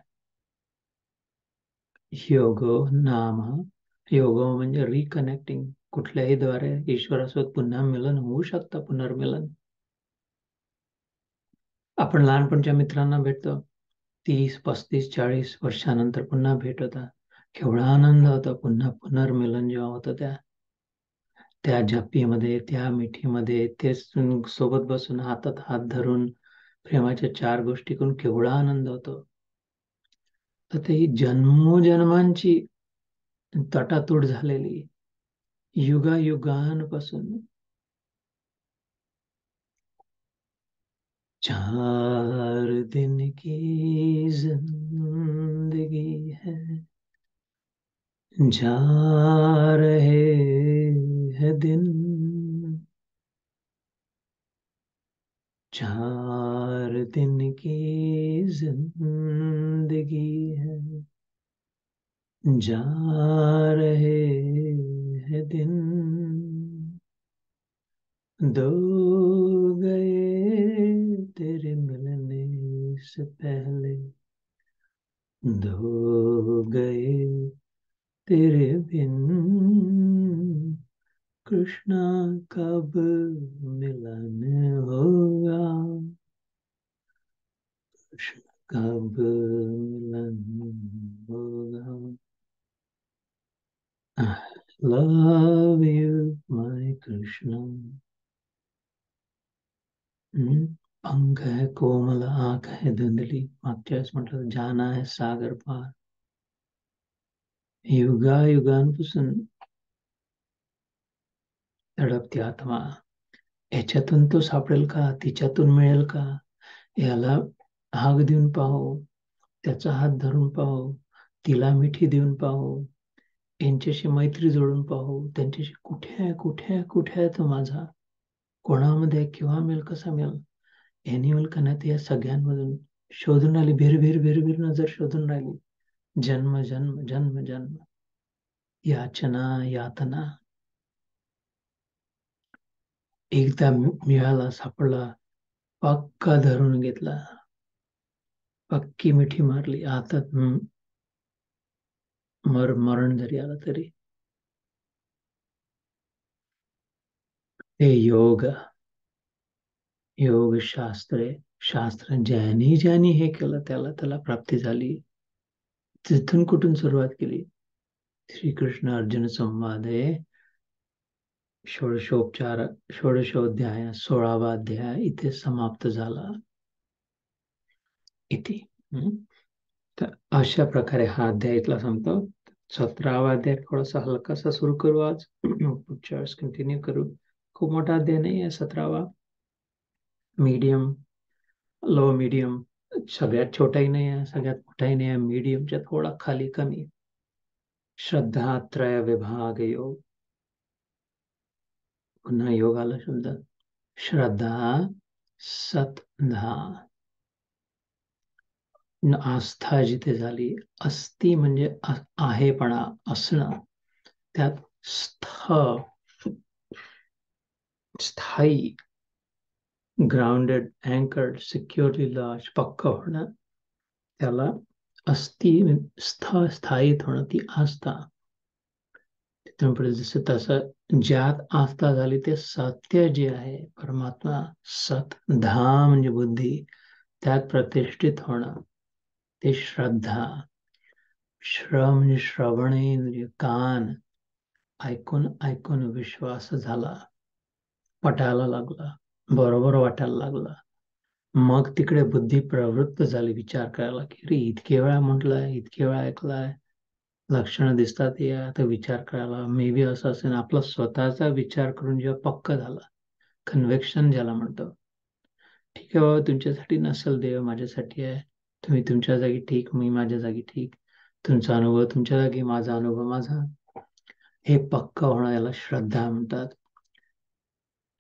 योगो नाम, योगो म्हणजे रिकनेक्टिंग, कुठल्याही द्वारे ईश्वरासोबत पुन्हा मिलन होऊ शकतं, पुनर्मिलन. आपण लहानपणच्या मित्रांना भेटतो, 30, 35, 40 वर्षानंतर पुन्हा भेट होता, केवढा आनंद होता. पुन्हा पुनर्मिलन जेव्हा होतं त्या झप्पीमध्ये, त्या मिठीमध्ये, ते सोबत बसून हातात हात धरून प्रेमाच्या 4 गोष्टी करून केवढा आनंद होतो. तर ही जन्मोजन्मांची तटातूट झालेली, युगायुगांपासून 4 दिन की जिंदगी है, जा रहे हैं दिन, 4 दिन की जिंदगी है, जा रहे हैं दिन, 2 गए तेरे मिलने से पहले, 2 गए तेरे बिन, कृष्णा कब मिलन होगा, कृष्ण कब मिलन होगा. I love you, my Krishna. पंख है कोमल, आंख है धुंधली, मागच्या वेळेस म्हटलं जाना है सागर पार. युगायुगांपासून तडपती आत्मा, याच्यातून तो सापडेल का, तिच्यातून मिळेल का, याला हाक देऊन पाहू, त्याचा हात धरून पाहू, तिला मिठी देऊन पाहू, यांच्याशी मैत्री जोडून पाहू, त्यांच्याशी कुठे आहे कुठे आहे कुठे आहे तो माझा, कोणामध्ये किंवा मिळेल, कसा मिळेल, ॲनिमल का नाही, या सगळ्यांमधून शोधून राहिली, भिर नजर शोधून राहिली. जन्म जन्म जन्म जन्म, याचना यातना, एकदा मिळाला, सापडला, पक्का धरून घेतला, पक्की मिठी मारली, आता मरण जरी आला तरी. हे योग, योग शास्त्र, शास्त्र ज्यांनी ज्यांनी हे केलं त्याला त्याला प्राप्ती झाली. तिथून कुठून सुरुवात केली? श्रीकृष्ण अर्जुन संवाद आहे, षोडशोध्याय 16वा अध्याय इथे समाप्त झाला. इथे तर अशा प्रकारे हा अध्याय इथला संपतो. 17वा अध्याय थोडासा हलकासा सुरू करू आज, पुढच्या वेळेस कंटिन्यू करू. खूप मोठा अध्याय नाही आहे 17वा, मीडियम, लो मीडियम, सगळ्यात छोटाही नाही आहे, सगळ्यात मोठाही नाही आहे, मीडियमच्या थोडा खाली कमी. श्रद्धा त्रय विभाग योग, पुन्हा योग आला शब्द, श्रद्धा सतधा, आस्था जिथे झाली, अस्ति म्हणजे आहेपणा, असणं, त्यात स्थ स्थायी, ग्राउंडेड, अँकर्ड, सिक्युअरली लॉज, पक्क होणं, त्याला स्थायित होणं, ती आस्था. तिथून पुढे जसं तसं ज्यात आस्था झाली ते सत्य जे आहे परमात्मा, सत, धा म्हणजे बुद्धी, त्यात प्रतिष्ठित होणं, ते श्रद्धा. म्हणजे श्रवणेंद्रिय, कान, ऐकून ऐकून विश्वास झाला, पटायला लागला, बरोबर वाटायला लागला. मग तिकडे बुद्धी प्रवृत्त झाली विचार करायला, की अरे इतके वेळा म्हटलंय, इतके वेळा ऐकलाय, लक्षणं दिसतात या, तर विचार करायला मे बी असं असेल. आपला स्वतःचा विचार करून जेव्हा पक्क झाला, कन्व्हिक्शन ज्याला म्हणतो, ठीक आहे बाबा, तुमच्यासाठी नसेल देव, माझ्यासाठी आहे. तुम्ही तुमच्या जागी ठीक, मी माझ्या जागी ठीक. तुमचा अनुभव तुमच्या जागी, माझा अनुभव माझा. हे पक्क होणं, याला श्रद्धा म्हणतात.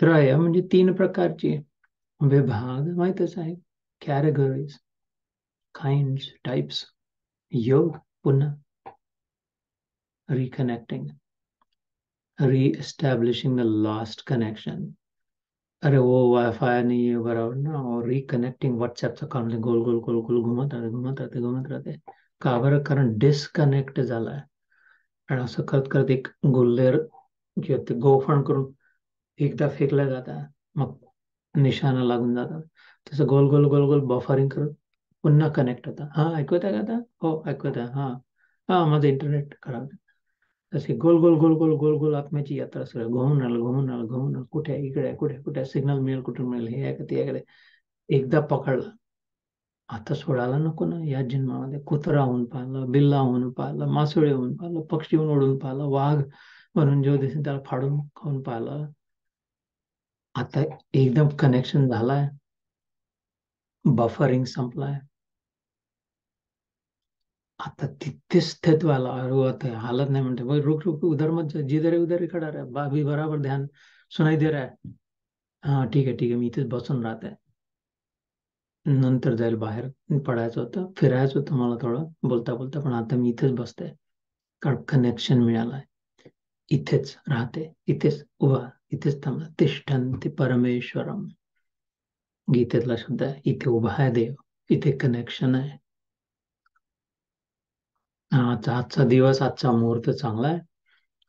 त्रय म्हणजे तीन प्रकारची विभाग, माहितच आहे. Categories, kind, types. योग, पुन्हा रिकनेक्टिंग, री-एस्टॅब्लिशिंग द लॉस्ट कनेक्शन. अरे वो वाईफाई नहीं है बराबर ना, और रिकनेक्टिंग व्हॉट्सअपचं काम गोल गोल गोल गोल घुमत राहते, घुमत राहते, घुमत राहते. का बरं? कारण डिस्कनेक्ट झालाय. आणि असं करत करत एक गुल्लेर जे ते गोफण करून एकदा फेकल्या जातात, मग निशाणा लागून जातात. तसं गोल गोल गोल गोल बफरिंग करत पुन्हा कनेक्ट होता. हा, ऐकवत आहे का आता? हो, ऐकवत आहे. हा हा, माझं इंटरनेट खराब आहे. तसे गोल गोल गोल गोल गोल गोल आत्म्याची यात्रा सगळं घुमून आलं, घुमून आलं, घुमून आलं. कुठे आहे? इकडे आहे, कुठे आहे? कुठे सिग्नल मिळेल, कुठून मिळेल, हे आहे का ते आहे का? एकदा पकडलं, आता सोडायला नको ना. या जन्मामध्ये कुत्रा होऊन पाहिलं, बिल्ला होऊन पाहिलं, मासोळी होऊन पाहिलं, पक्षी होऊन उडून पाहिलं, वाघ म्हणून जो दिसेल त्याला फाडून खाऊन पाहिलं. आता एकदम कनेक्शन झालाय, बफरिंग संपलाय. आता तिथे स्थित व्हायला, अरे आता हालत नाही म्हणते, भाई रुक रुक, उधर मत जा, जिधर है उधर ही खड़ा रहा, अभी बराबर ध्यान सुनाई दे रहा है. हा ठीक आहे ठीक आहे, मी इथेच बसून राहत आहे. नंतर जाईल बाहेर, पडायचं होतं, फिरायचं होतं मला थोडं बोलता बोलता, पण आता मी इथेच बसतोय. कारण कनेक्शन मिळालंय. इथेच राहते, इथेच उभा, इथेच थांबला. तिष्ठन्ति परमेश्वरम, गीतेतला शब्द आहे. इथे उभा आहे देव, इथे कनेक्शन आहे. आजचा दिवस, आजचा मुहूर्त चांगला आहे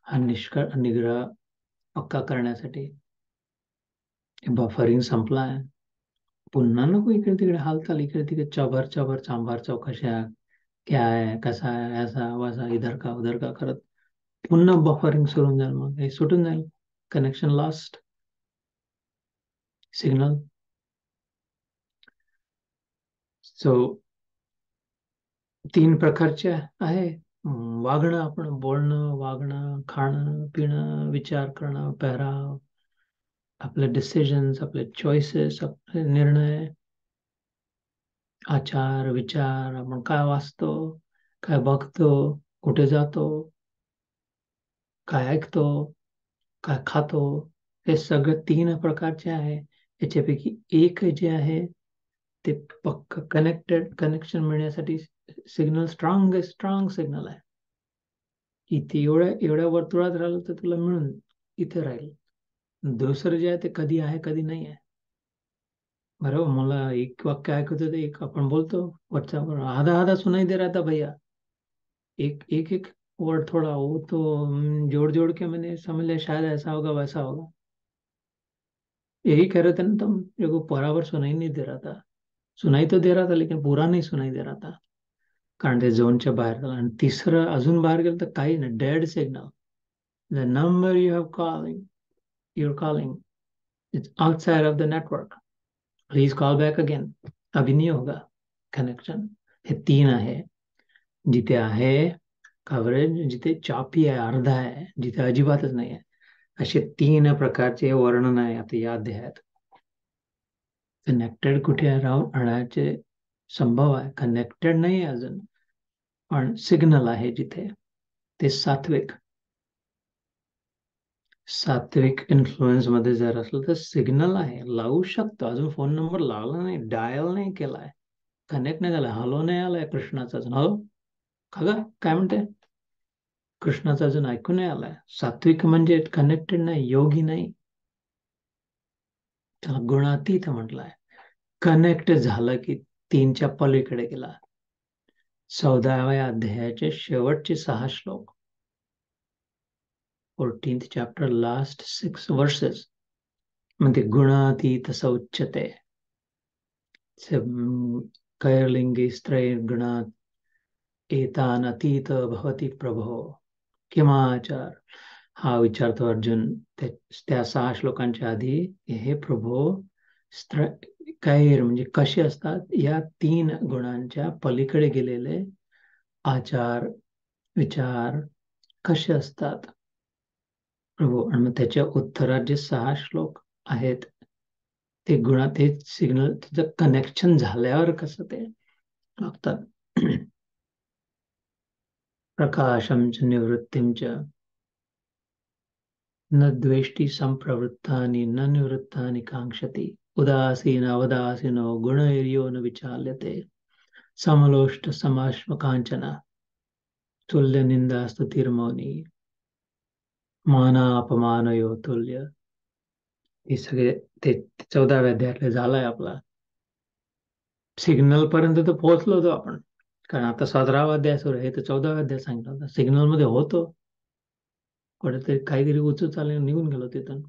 हा निग्रह पक्का करण्यासाठी. बफरिंग संपला आहे, पुन्हा नको इकडे तिकडे हालचाल, इकडे तिकडे चबर चबर चांभार चौकशा, क्या आहे, कसा आहे, ऐसा वसा, इधर का उधर का करत पुन्हा बफरिंग सुरू होऊन जाईल. मग हे सुटून जाईल, कनेक्शन लॉस्ट, सिग्नल. सो तीन प्रकारचे आहे. वागणं, आपण बोलणं, वागणं, खाणं पिणं, विचार करणं, पेहराव, आपले डिसिजन्स, आपले चॉईसेस, आपले निर्णय, आचार विचार, आपण काय वाचतो, काय बघतो, कुठे जातो, काय ऐकतो, काय खातो, हे सगळे तीन प्रकारचे आहे. याच्यापैकी एक जे आहे ते पक्क कनेक्शन मिळण्यासाठी सिग्नल स्ट्रॉंग सिग्नल आहे. इथे एवढ्या एवढ्या वर्तुळात राहिलं तर तुला मिळून इथे राहील. दुसरं जे आहे ते कधी आहे कधी नाही आहे. बरोबर, मला एक वाक्य ऐकत होते, एक आपण बोलतो व्हॉट्सअपवर, आधा आधा सुनाई दे रहा था भैया, एक एक एक वर्ड थोड़ा वो तो जोड़ जोड़ के मैंने समझ लिया शायद ऐसा होगा वैसा होगा. यही कह रहे थे ना तुम, देखो बराबर सुनाई नहीं दे रहा था. सुनाई तो दे रहा था लेकिन पूरा नहीं सुनाई दे रहा था, कारण ते झोनच्या बाहेर झालं. आणि तिसरं अजून बाहेर गेलं तर काही नाही, dead signal. The number you're calling, it's outside of the network. Please call back again. अभी नहीं होगा कनेक्शन. हे तीन आहे. जिथे आहे कव्हरेज, जिथे चापी आहे, अर्धा आहे, जिथे अजिबातच नाही आहे. असे तीन प्रकारचे वर्णन आहे आता या अध्यायात. कनेक्टेड कुठे राहण्याचे संभव आहे, कनेक्टेड नाही आहे अजून, पण सिग्नल आहे जिथे, ते सात्विक. सात्विक इन्फ्लुएन्स मध्ये जर असलं तर सिग्नल आहे, लावू शकतो. अजून फोन नंबर लावला नाही, डायल नाही केलाय, कनेक्ट नाही झाला, हॅलो नाही आलाय कृष्णाचा अजून. हॅलो का ग, काय म्हणते, कृष्णाचा अजून ऐकू नाही आलाय. सात्विक म्हणजे कनेक्टेड नाही, योगी नाही. त्याला गुणातीत म्हटलंय. कनेक्ट झालं की तीनच्या पलीकडे गेला. 14व्या अध्यायाचे शेवटचे 6 श्लोक, 14th chapter last 6 verses मध्ये गुणातीत सौच्यते कैर्लिंगी स्त्रैर गुणात एतान अतीत भवती प्रभो किमाचार. हा विचारतो अर्जुन त्या 6 श्लोकांच्या आधी. हे प्रभो, कैर म्हणजे कसे असतात या 3 गुणांच्या पलीकडे गेलेले आचार विचार कसे असतात प्रभू. आणि मग त्याच्या उत्तरात जे 6 श्लोक आहेत ते गुणात हे सिग्नल त्याचं कनेक्शन झाल्यावर कसं ते लागतात. प्रकाशम च निवृत्तीम च न द्वेष्टि संप्रवृत्तानि न निवृत्तानि कांक्षति उदासीन अवदासीनो गुणैर्यो न विचाल्यते समलोष्ट समाश्वकांचन तुल्य निंदा स्तुतिर्मौनी मानापमानयो तुल्य. हे सगळे ते 14व्या अध्यायातले झालाय आपला. सिग्नल पर्यंत तर पोहोचलो होतो आपण, कारण आता 17वा अध्याय सुरू आहे. तर 14व्या अध्याय सांगितलं होता. सिग्नल मध्ये होतो, कुठेतरी काहीतरी उचू चालले निघून गेलो तिथून.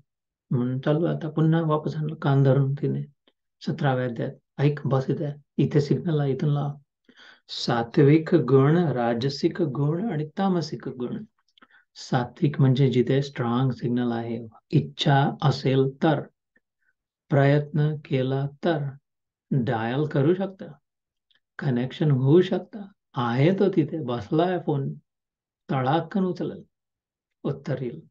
म्हणून चालू आता पुन्हा वापस आणलं कान धरून तिने 17व्या अध्यायात. ऐक बस इथे सिग्नल आहे, इथून लाव. सात्विक गुण, राजसिक गुण आणि तामसिक गुण. सात्विक म्हणजे जिथे स्ट्रॉंग सिग्नल आहे, इच्छा असेल तर, प्रयत्न केला तर डायल करू शकता, कनेक्शन होऊ शकता. आहे तो तिथे बसलाय फोन, तडाकन उचलेल, उत्तर येईल.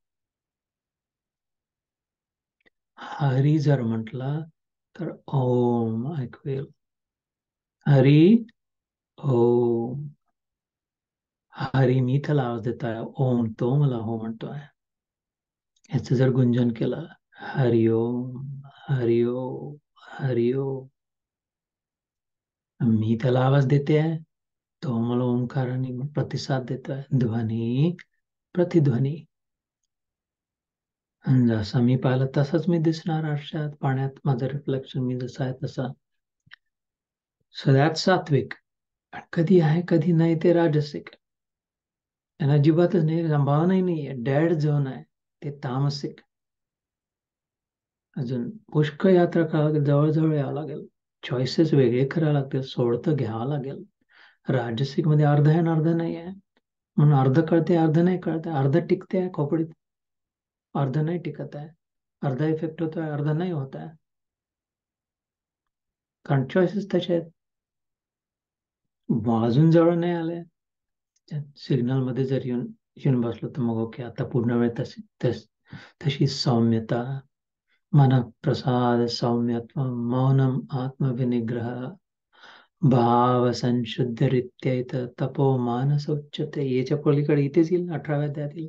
हरी जर म्हटला तर ओम ऐकवेल. हरी ओम. हरी मी त्याला आवाज देतोय, ओम तो मला हो म्हणतोय. याचं जर गुंजन केलं, हरिओम हरिओम हरिओम, मी त्याला आवाज देते आहे, तो मला ओंकाराने प्रतिसाद देतोय. ध्वनी प्रतिध्वनी. जसं मी पाहिलं तसंच मी दिसणार आरशात, पाण्यात माझं रिफ्लेक्शन मी जसा आहे तसा. सो दॅट सात्विक. कधी आहे कधी नाही ते राजसिक. आणि अजिबातच नाही, संभावनाही नाही आहे, डेड झोन आहे ते तामसिक. अजून पुष्कळ यात्रा करावं लागेल, जवळजवळ यावं लागेल, चॉईसेस वेगळे करावे लागतील, सोडतं घ्यावं लागेल. राजसिक मध्ये अर्ध आहे आणि अर्ध नाही आहे, म्हणून अर्ध कळते अर्ध नाही कळते, अर्ध टिकते आहे खोपडीत, अर्ध नाही टिकत आहे, अर्धा इफेक्ट होतोय अर्ध नाही होत आहे, कारण चॉईसेस तसे आहेत. अजून जवळ नाही आले, सिग्नल मध्ये जर येऊन येऊन बसलो तर मग ओके, आता पूर्ण वेळ तशी सौम्यता, मन प्रसाद सौम्यत्व, मौनम आत्मविनिग्रह, भाव संशुद्ध रित्या तपो मानस उच्चते. याच्या पलीकडे इथेच येईल 18व्या अध्यायातील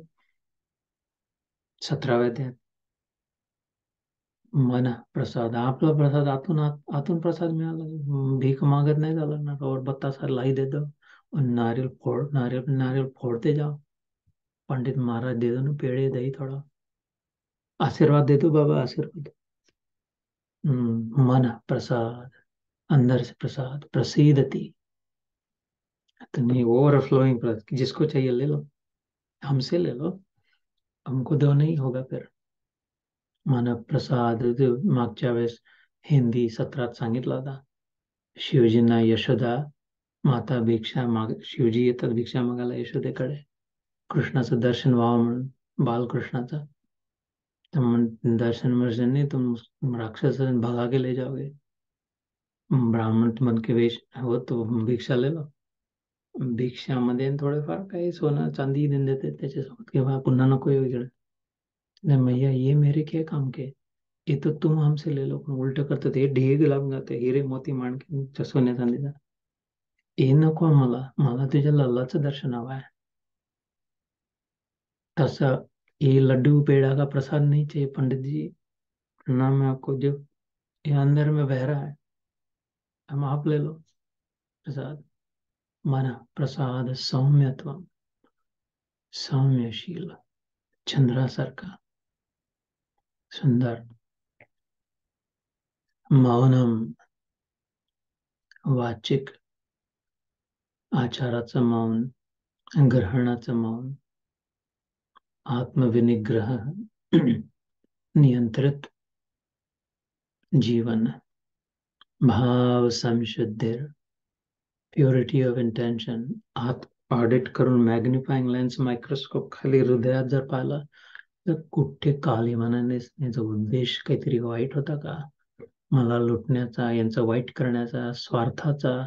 17व्या अध्यायात. मन प्रसाद, आपला प्रसाद आतून प्रसाद मिळाला, भीक मागत नाही झालं ना, और बतासा लाई दे दो, नारियल नारियल फोड़ते जाओ, पंडित महाराज दे दो ना पेड़े दही थोड़ा, आशीर्वाद दे दो बाबा आशीर्वाद. मन प्रसाद, अंदर से प्रसाद प्रसीदति. तो नहीं ओवरफ्लोइंग प्रसाद, जिसको चाहिए ले लो, हमसे ले लो, हमको दो नहीं होगा फिर. मन प्रसाद मागच्या वेळेस हिंदी सत्रात सांगितलं होता. शिवजींना यशोदा माता भिक्षा माग, शिवजी येतात भिक्षा मागायला यशोदेकडे, कृष्णाचं दर्शन व्हावं म्हणून, बालकृष्णाचं. दर्शन वर्शन नहीं, तुम राक्षस भगा के ले जाओगे, ब्राह्मण मन के वेश हो तो भिक्षा ले लो. भिक्षामध्ये थोडेफार काही सोनं चांदी देऊन देते त्याच्यासोबत, किंवा पुन्हा नको येऊ इकडे. नहीं मैया ये मेरे क्या काम के, ये तो तुम हमसे ले लो. पण उलट करतो ते ढीग लावून जाते, हिरे मोती माणके सोन्या चांदीचा. हे नको मला, मला तुझ्या लल्लाचं दर्शन हवं आहे. तसं ये लड्डू पेड़ा का प्रसाद नहीं चाहिए पंडित जी, ना मैं आपको जो ये अंदर में बह रहा है हम आप ले लो प्रसाद. मन प्रसाद सौम्यत्व, सौम्यशील, चंद्रासारखा सुंदर. मौनम वाचिक आचाराचं मौन, ग्रहणाचं मौन, आत्मविनिग्रह, नियंत्रित जीवन, भाव संशुद्धि, प्युरिटी ऑफ इंटेन्शन. आत ऑडिट करून मॅग्निफाईंग लेन्स मायक्रोस्कोप खाली हृदयात जर पाहिलं तर कुठे काली मनाने याचा उद्देश काहीतरी वाईट होता का, मला लुटण्याचा, यांचं वाईट करण्याचा, स्वार्थाचा.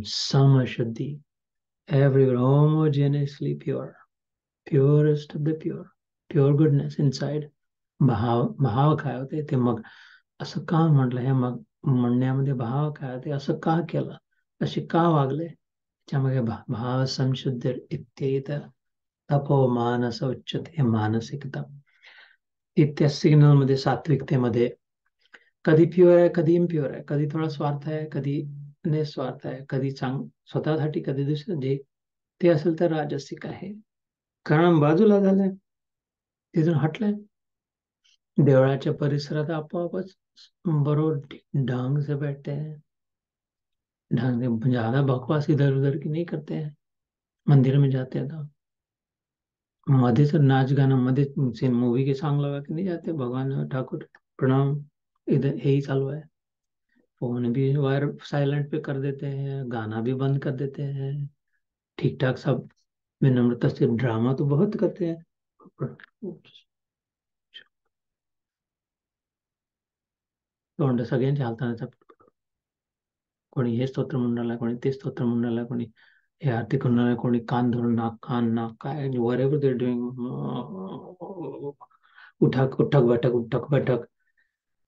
समशुद्धी, every homogeneously pure, purest of the pure, pure goodness inside. भाव, भाव काय होते ते, मग असं का म्हटलं, हे मग म्हणण्यामध्ये भाव काय होते, असं का केलं, असे का वागले, त्याच्यामध्ये भाव संशुद्ध इत्येत तपो मानस उच्चते, मानसिकता. त्या सिग्नल मध्ये, सात्विकतेमध्ये कधी प्युअर आहे, कधी इम्प्युअर आहे, कधी थोडा स्वार्थ आहे, कधी निस्वार्थ आहे, कधी स्वतःसाठी, कधी दुसरं, जे ते असेल तर राजसिक आहे. कारण बाजूला झालंय, तिथून हटलंय. देवळाच्या परिसरात आपोआपच बरोबर ढंग से बैठते हैं, ढंग से, ज्यादा बकवास इधर उधर की नहीं करते हैं. मंदिर में जाते हैं तो मध्येच नाच गाणं, मध्ये मूवी के सॉन्ग लगा के नहीं जाते, भगवान ठाकुर प्रणाम, इधर यही चालू है. फोन भी वायर साइलेंट पे कर देते हैं, गाना भी बंद कर देते हैं, ठीक ठाक सब विनम्रता से. ड्रामा तो बहुत करते हैं. तोंड सगळ्यांचे हालताना, कोणी हे स्तोत्र म्हणून राहिला, कोणी ते स्तोत्र म्हणून राहिला, कोणी हे आरती करून राहिला, कोणी कान धरून नाक, कान नाक, काय वर एव्हर दे डुईंग, उठक उठक बैठक, उठक बैठक,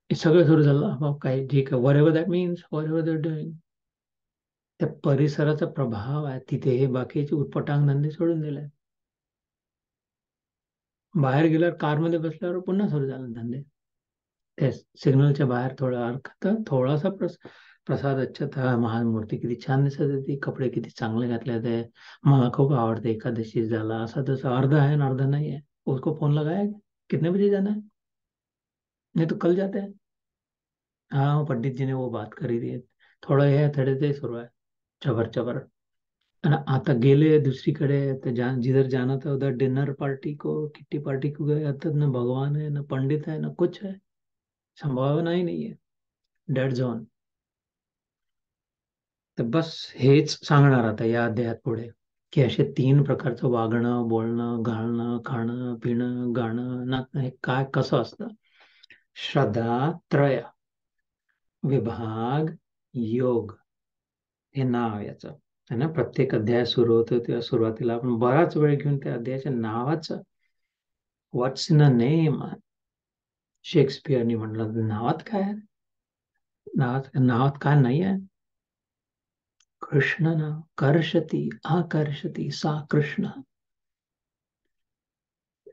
हे सगळं सुरू झालं. मग काय, ठीक आहे, वर एव्हर दॅट मीन्स, वर एव्हर दे डुईंग. त्या परिसराचा प्रभाव आहे तिथे, हे बाकीचे उटपटांग धंदे सोडून दिले. बाहेर गेल्यावर, कारमध्ये बसल्यावर पुन्हा सुरू झाले धंदे. त्या सिग्नलच्या बाहेर थोडा अर्थ, तर थोडासा प्रसाद अच्छा था, महान मूर्ती किती छान दिसत होती, कपडे किती चांगले घातले होते, मला खूप आवडते, एकादशी झाला, असं तसं, अर्धा है ना अर्धा नहीं है. उसको फोन लगाया है? कितने बजे जाना है? नहीं तो कल जाते हैं. हाँ, वो पंडित जी ने वो बात करी थी. थोडं हे थोडे ते सुरू आहे, चबर चबर. आणि आता गेले दुसरीकडे, तर जिधर जाना था उधर डिनर पार्टी को, किट्टी पार्टी को गए, आता न भगवान है, न पंडित है, न कुछ है, संभावना ही नहीं है. Dead zone. तर बस हेच सांगणार आता या अध्यायात पुढे, की असे तीन प्रकारचं वागणं, बोलणं, घालणं, खाणं, पिणं, गाणं, नाचणं, हे काय कसं असतं. श्रद्धा त्रय विभाग योग, हे नाव याचं है ना. प्रत्येक अध्याय सुरू होतो तेव्हा सुरुवातीला आपण बराच वेळ घेऊन त्या अध्यायाच्या नावाचं, व्हॉट्स इन अ नेम, शेक्सपियरनी म्हटलं, नावात काय आहे, नावात काय नाही आहे. कृष्ण नाव, कर्षती आकर्षती सा कृष्ण,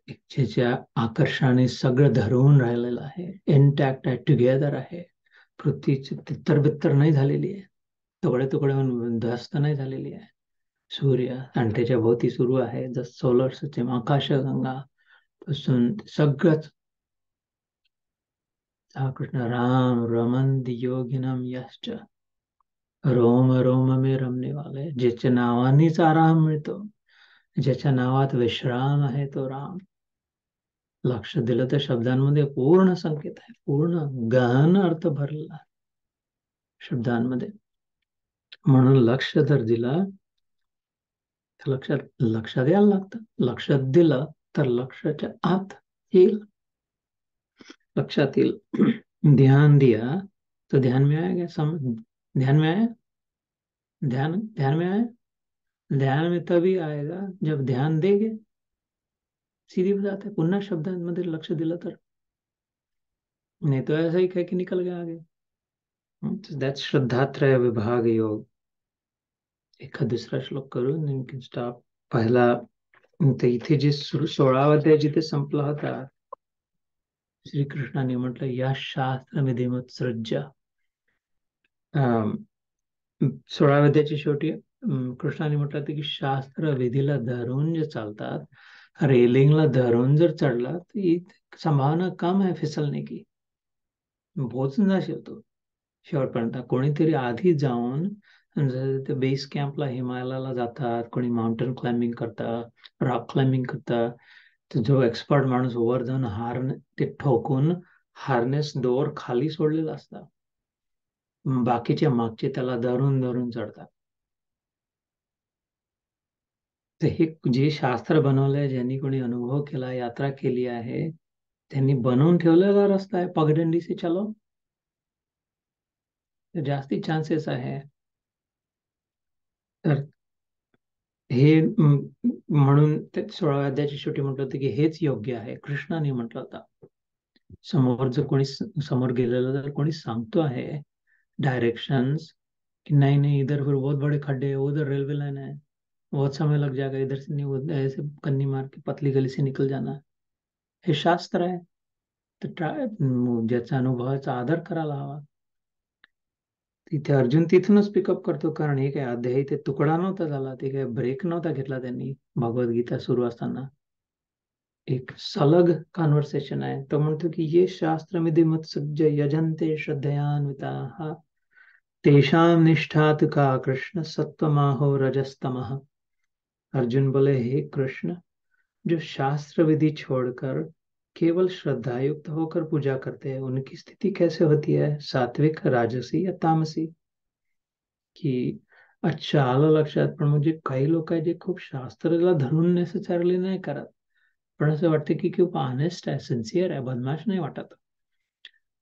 ज्याच्या आकर्षणाने सगळं धरून राहिलेलं आहे, इंटॅक्ट आहे, टुगेदर आहे, पृथ्वीची तित्तर बित्तर नाही झालेली आहे, तुकडे तुकडे होऊन ध्वस्त नाही झालेली आहे. सूर्य आणि त्याच्या भोवती सुरू आहे जस सोलर सिस्टम, आकाशगंगा पासून सगळंच. हा कृष्ण, राम रमन योगिनम यश्च, रोम रोम में रमने वाले, ज्याच्या नावानेच आराम मिळतो, ज्याच्या नावात विश्राम आहे तो राम. लक्ष दिलं तर शब्दांमध्ये पूर्ण संकेत आहे, पूर्ण गहन अर्थ भरलेला आहे शब्दांमध्ये. म्हणून लक्ष जर दिलं तर लक्षात यायला लागतं, लक्षात दिलं तर लक्षाच्या आत येईल, लक्षात येईल. ध्यान दिया तो ध्यान में आएगा, ध्यान में आया, ध्यान में आया, ध्यान में तभी आएगा जब ध्यान देंगे. सीधी बात है, पुन्हा शब्दांमध्ये लक्ष दिलं तर, नहीं तो ऐसा ही कह के निकल गया आगे. दैट्स श्रद्धात्रय विभाग योग. एखाद दुसरा श्लोक करून यू स्टॉप. पहिला, तर इथे जे 16वा अध्याय जिथे संपला होता, श्रीकृष्णाने म्हटलं, या शास्त्र विधिमुत्सृज्य. 16व्या अध्यायाच्या शेवटी कृष्णाने म्हटलं होतं की शास्त्र विधीला धरून जे चालतात, रेलिंगला धरून जर चढला तर संभावना कम आहे फिसलने की. पोहोचून शेवतो शेवटपर्यंत. कोणीतरी आधी जाऊन ते बेस कॅम्पला हिमालयाला जातात, कोणी माउंटेन क्लाइम्बिंग करतात, रॉक क्लाइम्बिंग करतात. तर जो एक्सपर्ट माणूस वर जाऊन ते ठोकून हार्नेस दोर खाली सोडलेला असतात. बाकीचे मागचे त्याला धरून धरून चढतात. तर हे जे शास्त्र बनवलंय, ज्यांनी कोणी अनुभव केला, यात्रा केली आहे, त्यांनी बनवून ठेवलेला रस्ता आहे, पगडंडी से चलो, तर जास्ती चान्सेस आहे. तर हे म्हणून ते 16व्या अध्यायाची शेवटी म्हटलं होतं की हेच योग्य आहे. कृष्णाने म्हटलं होतं, समोर जर कोणी समोर गेलेलं जर कोणी सांगतो आहे डायरेक्शंस कि नहीं नहीं इधर फिर बहुत बड़े खड्डे हैं, उधर रेलवे लाइन है, बहुत समय लग जाएगा, इधर से नहीं, ऐसे कन्नी मार के पतली गली से निकल जाना, हे शास्त्र आहे. तर ज्याचा अनुभवाचा आदर करायला हवा. तिथे अर्जुन तिथूनच पिकअप करतो, कारण हे काय अध्याय ते तुकडा नव्हता झाला, ते काय ब्रेक नव्हता घेतला त्यांनी. भगवद्गीता सुरू असताना एक सलग कॉन्व्हर्सेशन आहे. तो म्हणतो की ये शास्त्र मत्सज्ज यजन्ते श्रद्धयान्विताः तेषां निष्ठा तु का कृष्ण सत्वमाहो रजस्तमः. अर्जुन बोले, हे कृष्ण, जो शास्त्र विधि छोड़कर केवल श्रद्धा युक्त होकर पूजा करते हैं, उनकी स्थिति कैसे होती है, सात्विक, राजसी या तामसी. की अच्छा, आलं लक्षात. पण म्हणजे काही लोक आहे जे खूप शास्त्राला धरून नेसेसरली नाही करत, पण असं वाटतं की खूप ऑनेस्ट आहे, सिन्सिअर आहे, बदमाश नाही वाटत.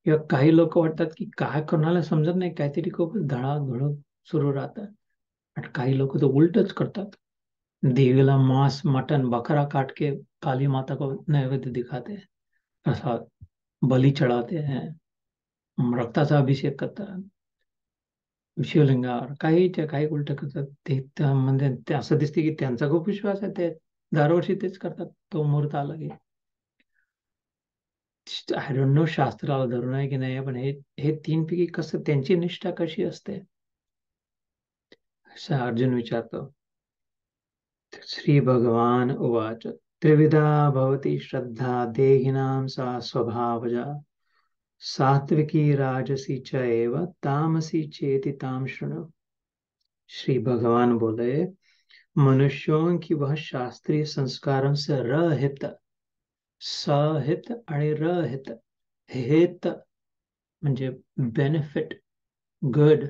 किंवा काही लोक वाटतात की काय कोणाला समजत नाही, काहीतरी खूप धडाधड सुरू राहतात. आणि काही लोक तर उलटच करतात, देवीला मांस मटन बकरा काट के काली माता को नैवेद्य दिखाते हैं, प्रसाद बलि चढ़ाते हैं, रक्ताचा अभिषेक करतात शिवलिंगावर. काही उलट करतात. म्हणजे ते असं दिसते की त्यांचा खूप विश्वास आहे, ते दरवर्षी तेच करतात. तो मुहूर्त आला की आय डोंट नो शास्त्राला धरून आहे की नाही, पण हे हे तीन पैकी कसं त्यांची निष्ठा कशी असते असं अर्जुन विचारतो. श्री भगवान उवाच त्रिविधा भवती श्रद्धा देहिनां सा स्वभावजा सात्विकी राजसी च एव तामसी चेति ताम शृणु. श्री भगवान बोले, मनुष्यों की वह शास्त्रीय संस्कारों से रहित, सहित आणि रहित. हित म्हणजे बेनिफिट, गुड,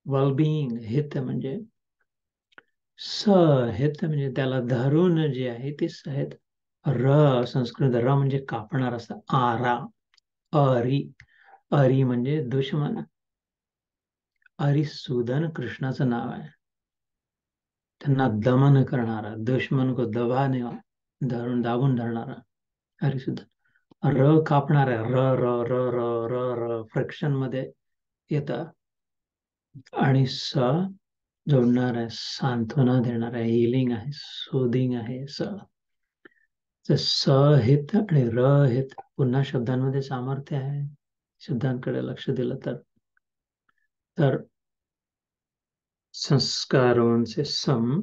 वेलबिंग. हित म्हणजे सहित म्हणजे त्याला धरून जे आहे ते सहित. संस्कृत र म्हणजे कापणार असं, आरा. अरी, अरी म्हणजे दुश्मन. अरिसूदन कृष्णाचं नाव आहे. त्यांना दमन करणारा, दुश्मन को दबाने धरून दाबून धरणारा हरिसूदन. र कापणारा, र र र र र र फ्रिक्शन मध्ये येतं. आणि स जोडणार आहे, सांत्वना देणार आहे, हिलिंग आहे, सोदिंग आहे. सहित आणि रहित पुन्हा शब्दांमध्ये सामर्थ्य आहे, शब्दांकडे लक्ष दिलं तर. तर संस्कारों से सम,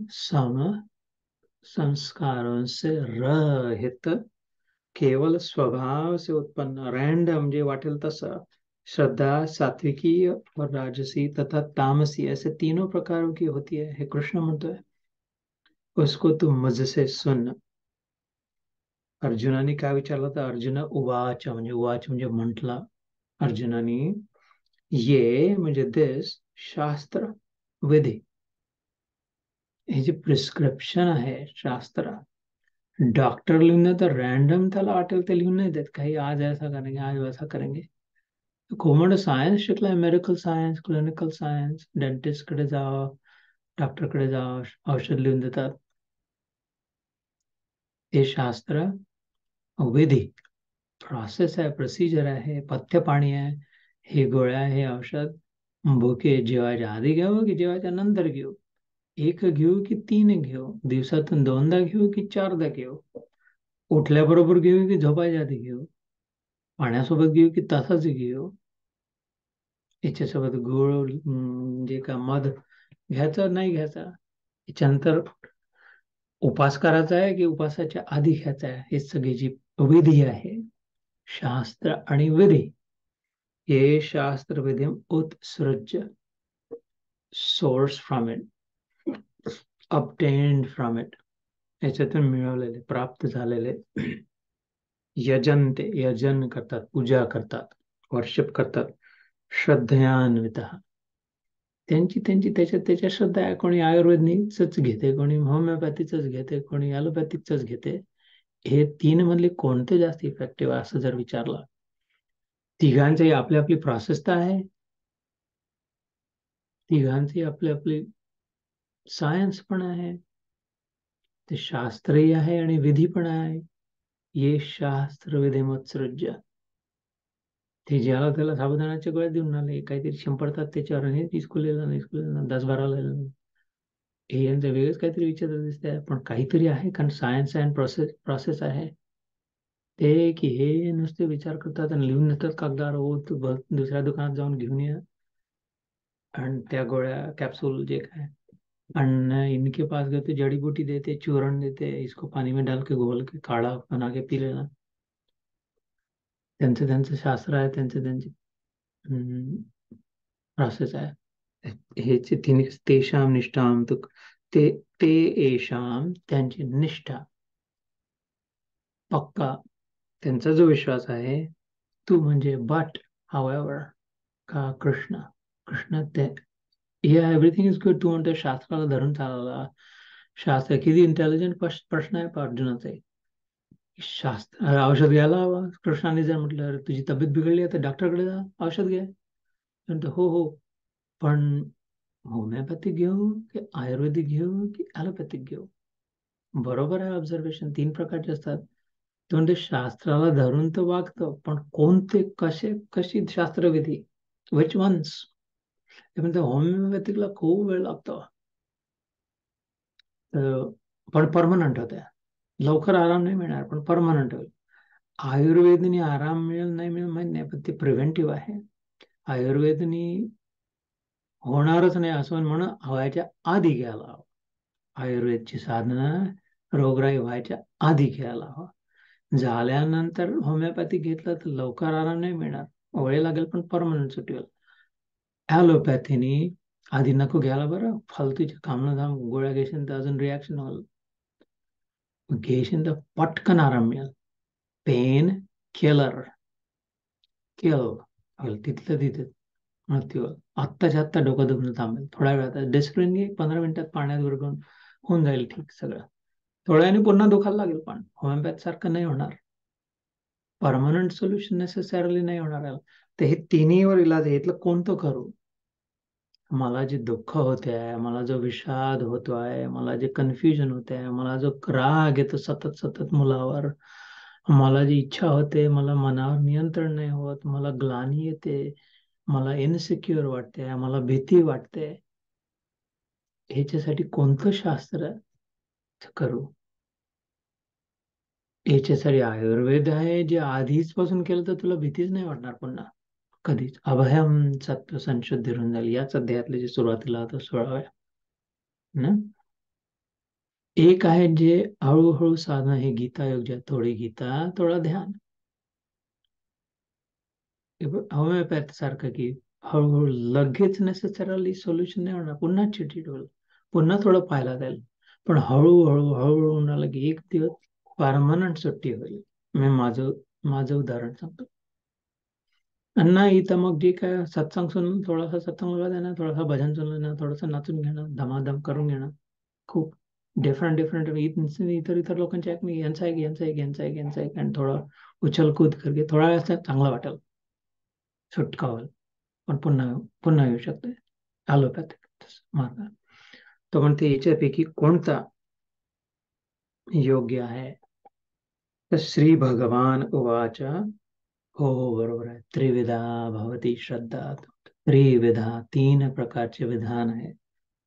संस्कारों से रहित, केवल स्वभाव से उत्पन्न, रैंडम जे वाटेल तसं. श्रद्धा सात्विकी और राजसी तथा तामसी ऐसे तीनों प्रकारों की होती है, हे कृष्ण म्हणतोय. उसको तू मुझसे सुन. अर्जुनाने काय विचारलं तर अर्जुन उवाच म्हणजे म्हटला अर्जुनाने, ये म्हणजे दिस शास्त्र विधी, हे जे प्रिस्क्रिप्शन आहे शास्त्र. डॉक्टर लिहून देतात रैंडम, त्याला वाटेल ते लिहून नाही देत काही. आज ऐसा करेंगे, आज वैसा करेंगे. कोमड सायन्स शिकलाय, medical science, clinical science, dentist कडे जावं, डॉक्टरकडे जावं, औषध लिहून देतात. हे शास्त्र विधी, प्रोसेस आहे, प्रोसिजर आहे, पथ्य पाणी आहे. हे गोळ्या, हे औषध भुके जेवायच्या आधी घेऊ की जेवायच्या नंतर घेऊ, एक घेऊ की तीन घेऊ, दिवसातून दोनदा घेऊ की चारदा घेऊ, उठल्याबरोबर घेऊ की झोपायच्या आधी घेऊ, पाण्यासोबत घेऊ की तसंच घेऊ, याच्यासोबत गुळ जे का मध घ्यायचं नाही घ्यायचा, याच्यानंतर उपास करायचा आहे की उपासाच्या आधी घ्यायचा आहे, हे सगळी जी विधी आहे, शास्त्र आणि विधी, ये शास्त्र विधिम उत्सृज्य, source from it, obtained from it, याच्यातून मिळवलेले, प्राप्त झालेले. यजनते, यजन करतात, पूजा करतात, वर्शिप करतात. श्रद्धयान्वित, त्यांची त्यांची त्याच्यात त्याच्या श्रद्धा आहे. कोणी आयुर्वेदनीच घेते, कोणी होमिओपॅथीच घेते, कोणी ॲलोपॅथिकच घेते. हे तीन मधले कोणते जास्त इफेक्टिव्ह असं जर विचारलं, तिघांची आपली आपली प्रोसेस तर आहे, तिघांची आपली आपली सायन्स पण आहे, ते शास्त्रही आहे आणि विधी पण आहे. ये शास्त्र विधिमत्सृज्य, ते ज्याला त्याला साबुदाण्याच्या गोळ्या देऊन आले, काहीतरी शिंपडतात त्याच्यावर, आणि निस्कुलेलं निस्कुलेलं 10-12 हे यांचं वेगळंच काहीतरी विचार दिसतंय, पण काहीतरी आहे, कारण सायन्स अँड प्रोसेस प्रोसेस आहे. ते की हे नुसते विचार करतात आणि लिहून देतात कागदावर, हो तू बघ दुसऱ्या दुकानात जाऊन घेऊन ये, आणि त्या गोळ्या कॅप्सूल जे काय, आणि इनके पास गए तो जड़ी बूटी देते, चूर्ण देते, इसको पानी में डाल के घोल के काढ़ा बना के पी लेना. त्यांचं त्यांचं शास्त्र आहे, त्यांचे त्यांचे प्रोसेस आहे. हेचे तिने तेषाम निष्ठाम, तो ते ते येषाम, त्यांची निष्ठा, पक्का त्यांचा जो विश्वास आहे, तू म्हणजे बट, हावेवर, का कृष्ण, कृष्ण ते, या एव्हरीथिंग इज गुड. तू म्हणतो शास्त्राला धरून चालायला, शास्त्र किती इंटेलिजंट प्रश्न आहे अर्जुनाचा. शास्त्र औषध घ्यायला हवा. कृष्णाने जर म्हटलं, "अरे, तुझी तब्येत बिघडली आहे तर डॉक्टरकडे जा, औषध घ्या." म्हणतो हो हो, पण होमिओपॅथिक घेऊ की आयुर्वेदिक घेऊ की ॲलोपॅथिक घेऊ? बरोबर आहे ऑब्झर्वेशन, तीन प्रकारचे असतात. तो म्हणजे शास्त्राला धरून तर वागतो, पण कोणते, कसे, कशी शास्त्रविधी, विच वन्स. ते म्हणते होमिओपॅथिकला खूप वेळ लागतो, पण परमनंट होत्या, लवकर आराम नाही मिळणार, पण परमनंट होईल. आयुर्वेदनी आराम मिळेल नाही मिळेल माहित नाही, पण ते प्रिव्हेंटिव्ह आहे. आयुर्वेदनी होणारच नाही असं म्हणून व्हायच्या आधी घ्यायला हवं. आयुर्वेदची साधनं रोगराई व्हायच्या आधी घ्यायला हवं. झाल्यानंतर होमिओपॅथी घेतलं तर लवकर आराम नाही मिळणार, वेळ लागेल, पण परमनंट सुटी होईल. ॲलोपॅथीनी आधी नको घ्यायला, बरं फालतूच्या कामनाधाम गोळ्या घेशील तर अजून रिॲक्शन होईल, घेशील तर पटकन आराम मिळेल. पेन किलर, किल होईल तिथलं तिथे, मृत्यू होईल. आत्ताच्या आत्ता डोकं दुखणं थांबेल, थोड्या वेळात डेस्परिन घे, 15 मिनिटात पाण्यात विरघळून होऊन जाईल ठीक सगळं. थोड्याने पुन्हा दुखायला लागेल, पण होमिओपॅथ सारखं नाही होणार, परमनंट सोल्युशन नेसेसरली नाही होणार आहे. तर हे तिन्हीवर इलाज आहे, इथलं कोणतं करू? मला जे दुःख होते आहे, मला जो विषाद होतो आहे, मला जे कन्फ्युजन होते आहे, मला जो राग येतो सतत सतत मुलावर, मला जी इच्छा होते, मला मनावर नियंत्रण नाही होत, मला ग्लानी येते, मला इनसिक्युअर वाटते, मला भीती वाटते, ह्याच्यासाठी कोणतं शास्त्र करू? याच्यासाठी आयुर्वेद आहे, जे आधीच पासून केलं तर तुला भीतीच नाही वाटणार पुन्हा कधीच. अभयम सत्व संशुद्धी होऊन झाली, याच अध्यायातले जे सुरुवातीला होतं 16व्या ना. एक आहे जे हळूहळू साधना, हे गीता योग, ज्या थोडी गीता थोडा ध्यान. होमिओपॅथ सारखं की हळूहळू लगेच नेसेसरली सोल्युशन नाही होणार, पुन्हा चिडचिड होईल, पुन्हा थोडं पाहायला जाईल, पण हळूहळू हळूहळू होणार की एक दिवस परमनंट सुट्टी होईल. मी माझं माझं उदाहरण सांगतो. आणि नाही तर मग जे काय सत्संग सुनून थोडासा सत्संग बघा देणं, थोडासा भजन सुनून देणं, थोडंसं नाचून घेणं, धमाधम करून घेणं, खूप डिफरंट डिफरंट इतर इतर लोकांचे ऐक नाही, यांचा एक यांचा एक यांचा एक यांचा एक, आणि थोडं उछलकूद करके थोडा वेळ चांगलं वाटेल, सुटका होईल, पण पुन्हा पुन्हा येऊ शकते. ॲलोपॅथिक मार्ग. तो म्हणते याच्यापैकी कोणता योग्य आहे? तर श्री भगवान उवाच, हो हो बरोबर आहे. त्रिविधा भवती श्रद्धा, त्रिविधा तीन प्रकारचे विधान आहे.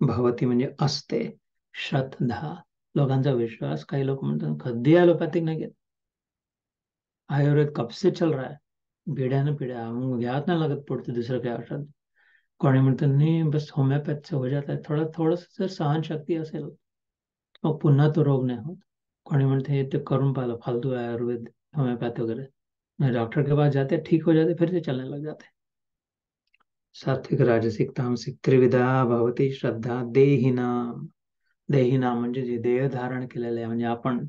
भवती म्हणजे असते, श्रद्धा लोकांचा विश्वास. काही लोक म्हणतात कधी ॲलोपॅथिक नाही घेत, आयुर्वेद कब से चल रहा है, पिढ्यानं पिढ्या, मग घ्यावं नाही लागत पुढचं दुसरं काय औषध. कोणी म्हणतं नाही बस होमिओपॅथ से हो जाता है, थोडं थोडंसं जर सहनशक्ती असेल मग पुन्हा तो रोग नाही होत. कोणी म्हणते हे ते करून पाहिलं फालतू है आयुर्वेद होम्योपैथ वगैरह, नहीं डॉक्टर के पास जाते ठीक हो जाते, फिर से चलने लग जाते. सात्विक राजसिक तामसिक त्रिविधा भवती श्रद्धा देहिनाम. देहिनाम म्हणजे जे देह धारण केलेले आहे, म्हणजे आपण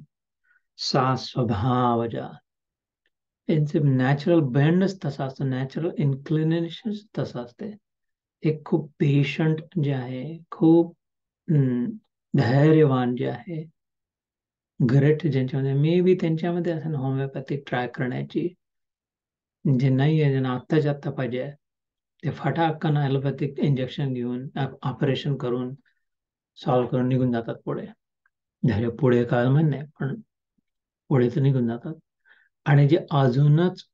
सा स्वभावजा. त्यांचे नॅचरल बेंडच तसा असतो, नॅचरल इन्क्लिनेशन तसं असते. एक खूप पेशंट जे आहे, खूप धैर्यवान जे आहे, ग्रेट ज्यांच्यामध्ये मे बी त्यांच्यामध्ये असं होमिओपॅथिक ट्राय करण्याची, जे नाही आहे ज्यांना आत्ताच्या आत्ता पाहिजे ते फटाकन ॲलोपॅथिक इंजेक्शन घेऊन ऑपरेशन करून सॉल्व्ह करून निघून जातात पुढे. धैर्य पुढे काळ म्हणणे, पण पुढे तर निघून जातात. आणि जे अजूनच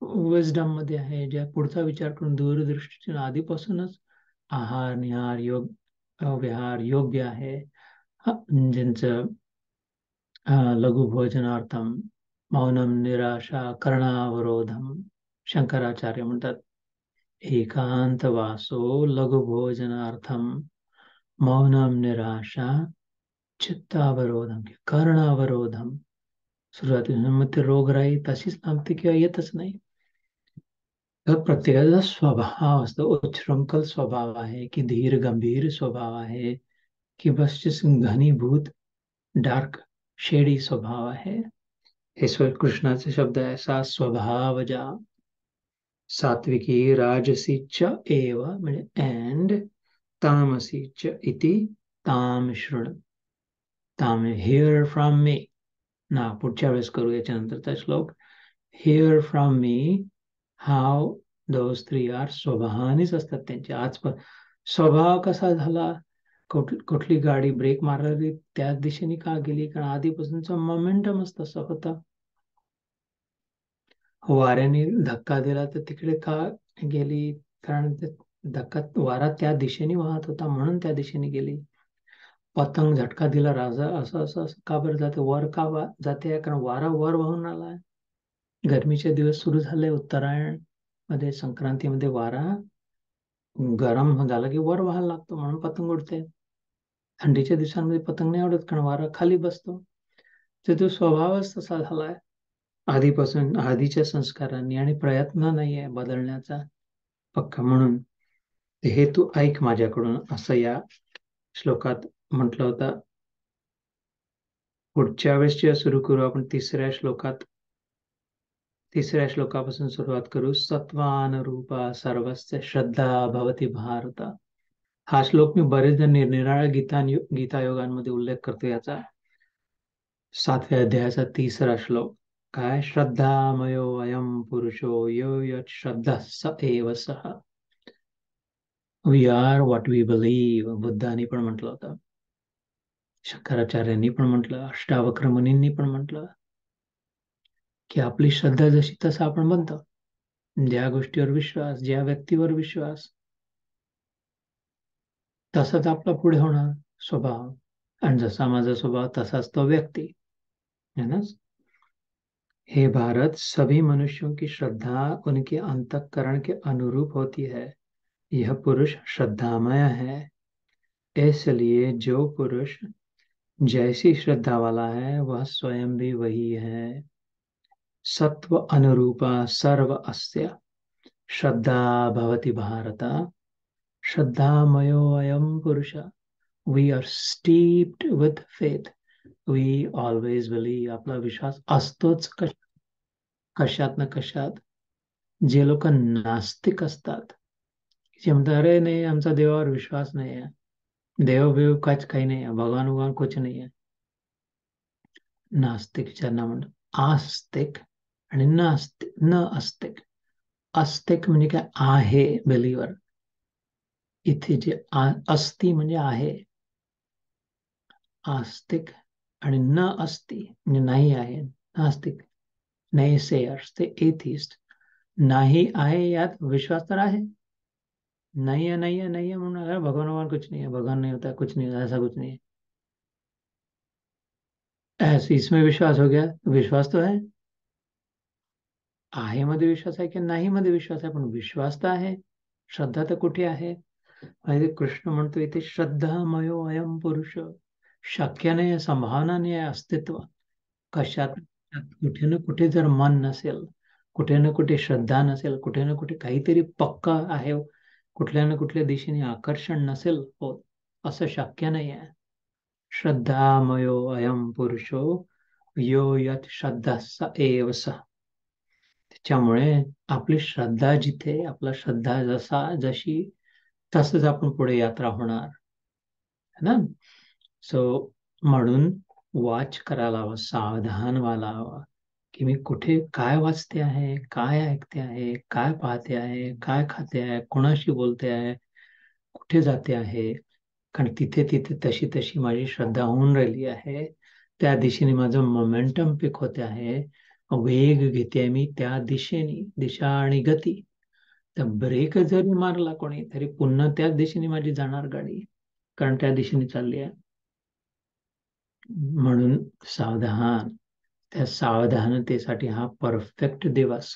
विजडम मध्ये आहे, ज्या पुढचा विचार करून दूरदृष्टीने आधीपासूनच आहार निहार विहार योग्य आहे, ज्यांचं लघुभोजनार्थम मौनम निराशा करणावरोधम. शंकराचार्य म्हणतात एकांत वासो लघुभोजनार्थम मौनम निराशा चित्तावरोधम कर्णावरोधम. सुरुवातीला मग ते रोगराई तशीच थांबते किंवा येतच नाही. तर प्रत्येकाचा स्वभाव असतो, उच्छृंखल स्वभाव आहे की धीर गंभीर स्वभाव आहे की बस घनीभूत डार्क शेडी स्वभाव आहे. हे कृष्णाचे शब्द आहे, सा स्वभावजा सात्विकी राजसी च एव म्हणजे अँड तामसी च इति ताम शृण. ताम हिअर फ्रॉम मी. ना पुढच्या वेळेस करू याच्यानंतरचा श्लोक. Here from me have those three are. स्वभावानेच असतात त्यांचे. आज पण स्वभाव कसा झाला, कुठली गाडी ब्रेक मारली त्याच दिशेने का गेली, कारण आधीपासूनचा मोमेंटमच तसा होता. वाऱ्याने धक्का दिला तर तिकडे का गेली, कारण धक्का वारा त्या दिशेने वाहत होता म्हणून त्या दिशेने गेली. पतंग झटका दिला राजा असं असं असं का बरं जाते, वर का जाते, कारण वारा वर वाहून आला. गरमीचे दिवस सुरू झाले, उत्तरायण मध्ये संक्रांतीमध्ये वारा गरम झाला की वर व्हायला लागतो म्हणून पतंग उडते. थंडीच्या दिवसांमध्ये पतंग नाही आवडत कारण वारा खाली बसतो. तर तो स्वभावच तसा झालाय आधीपासून, आधीच्या संस्कारांनी, आणि प्रयत्न नाही आहे बदलण्याचा पक्का. म्हणून हे तू ऐक माझ्याकडून असं या श्लोकात म्हटलं होतं. पुढच्या वेळेस जेव्हा सुरू करू आपण तिसऱ्या श्लोकापासून सुरुवात करू. सत्वान रूपा सर्वस्य श्रद्धा भवती भारत. हा श्लोक मी बरेचदा निरनिराळ्या गीतायोगांमध्ये उल्लेख करतो याचा. 7व्या अध्यायाचा 3रा श्लोक. काय? श्रद्धामयो अयम पुरुषो यो यत् श्रद्धा स एव सः. We are what we believe. बुद्धांनी पण म्हटलं होतं, शंकराचार्यांनी पण म्हटलं, अष्टावक्र मुनींनी पण म्हटलं की आपली श्रद्धा जशी तसं आपण बनतो. ज्या गोष्टीवर विश्वास, ज्या व्यक्तीवर विश्वास, तसाच आपला पुढे होणार स्वभाव. आणि जसा माझा स्वभाव तसाच तो व्यक्ती है ना. हे भारत, सभी मनुष्यों की श्रद्धा उनके अंतःकरण के अनुरूप होती है. यह पुरुष श्रद्धामय है, इसलिए जो पुरुष जैसी श्रद्धा वाला है वह स्वयं भी वही है. सत्व अनुरूपा सर्व अस्य श्रद्धा भवति भारत. श्रद्धामयो अयम पुरुष. We are steeped with faith. We always believe. आपला विश्वास असतोच कशात ना कशात. जे लोक नास्तिक असतात, जे म्हणतात अरे नाही आमचा देवावर विश्वास नाही आहे, देव काच काही नाही आहे, भगवान कुछ नाही आहे. नास्तिक ज्यांना म्हणतात आस्तिक आणि न अस्तिक. अस्तिक म्हणजे काय? आहे बिलीवर. इथे जे अस्ति म्हणजे आहे, आस्तिक. आणि न अस्ति म्हणजे नाही आहे, नास्तिक. नाही सेयर्स ते एथिस्ट. नाही आहे यात विश्वास तर आहे. नहीं है नहीं है नहीं है म्हणून अरे भगवान कुछ नहीं है, भगवान नहीं होता, कुछ नहीं होता, ऐसा कुछ नहीं है. ऐसे इसमें विश्वास हो गया, विश्वास तो आहे मध्ये विश्वास आहे की नाही मध्ये विश्वास आहे, पण विश्वास तर आहे. श्रद्धा तर कुठे आहे? आणि कृष्ण म्हणतो इथे श्रद्धामयो अयम पुरुष. शक्य नाही आहे, संभावना नाही आहे अस्तित्व कशात. कुठे ना कुठे जर मन नसेल, कुठे ना कुठे श्रद्धा नसेल, कुठे ना कुठे काहीतरी पक्का आहे, कुठल्या ना कुठल्या दिशेने आकर्षण नसेल होत असं शक्य नाही आहे. श्रद्धामयो अयम पुरुषो यो यत श्रद्धा स एव स. त्याच्यामुळे आपली श्रद्धा जिथे, आपला श्रद्धा जशी तसंच आपण पुढे यात्रा होणार है ना. सो म्हणून वॉच करायला हवं, सावधान व्हायला हवं की मी कुठे काय वाचते आहे, काय ऐकते आहे, काय पाहते आहे, काय खाते आहे, कोणाशी बोलते आहे, कुठे जाते आहे. कारण तिथे तिथे तशी तशी माझी श्रद्धा होऊन राहिली आहे. त्या दिशेने माझं मोमेंटम पिक होते आहे, वेग घेते मी त्या दिशेने, दिशा आणि गती. तर ब्रेक जरी मारला कोणी तरी पुन्हा त्याच दिशेने माझी जाणार गाडी, कारण त्या दिशेने चालली आहे. म्हणून सावधान. त्या सावधानतेसाठी हा परफेक्ट दिवस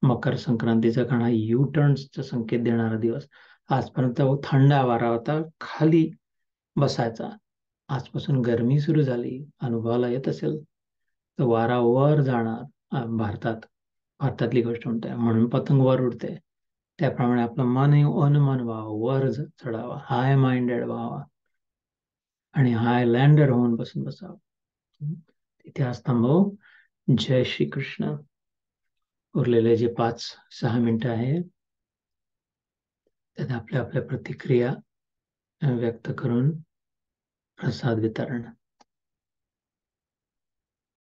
मकर संक्रांतीचा, कारण हा यू टर्न्सचा संकेत देणारा दिवस. आजपर्यंत थंड वारा होता, खाली बसायचा. आजपासून गरमी सुरू झाली, अनुभवाला येत असेल तर वारा वर जाणार. भारतातली गोष्ट म्हणते, म्हणून पतंग वर उडते. त्याप्रमाणे आपलं मनही अनमन व्हावं, वर चढावं, हाय माइंडेड व्हावा आणि हाय लँडर होऊन बसावं. इतिहास थांबव. जय श्री कृष्ण. उरलेले जे 5-6 मिनिटं आहे त्यात आपल्या आपल्या प्रतिक्रिया व्यक्त करून प्रसाद वितरण.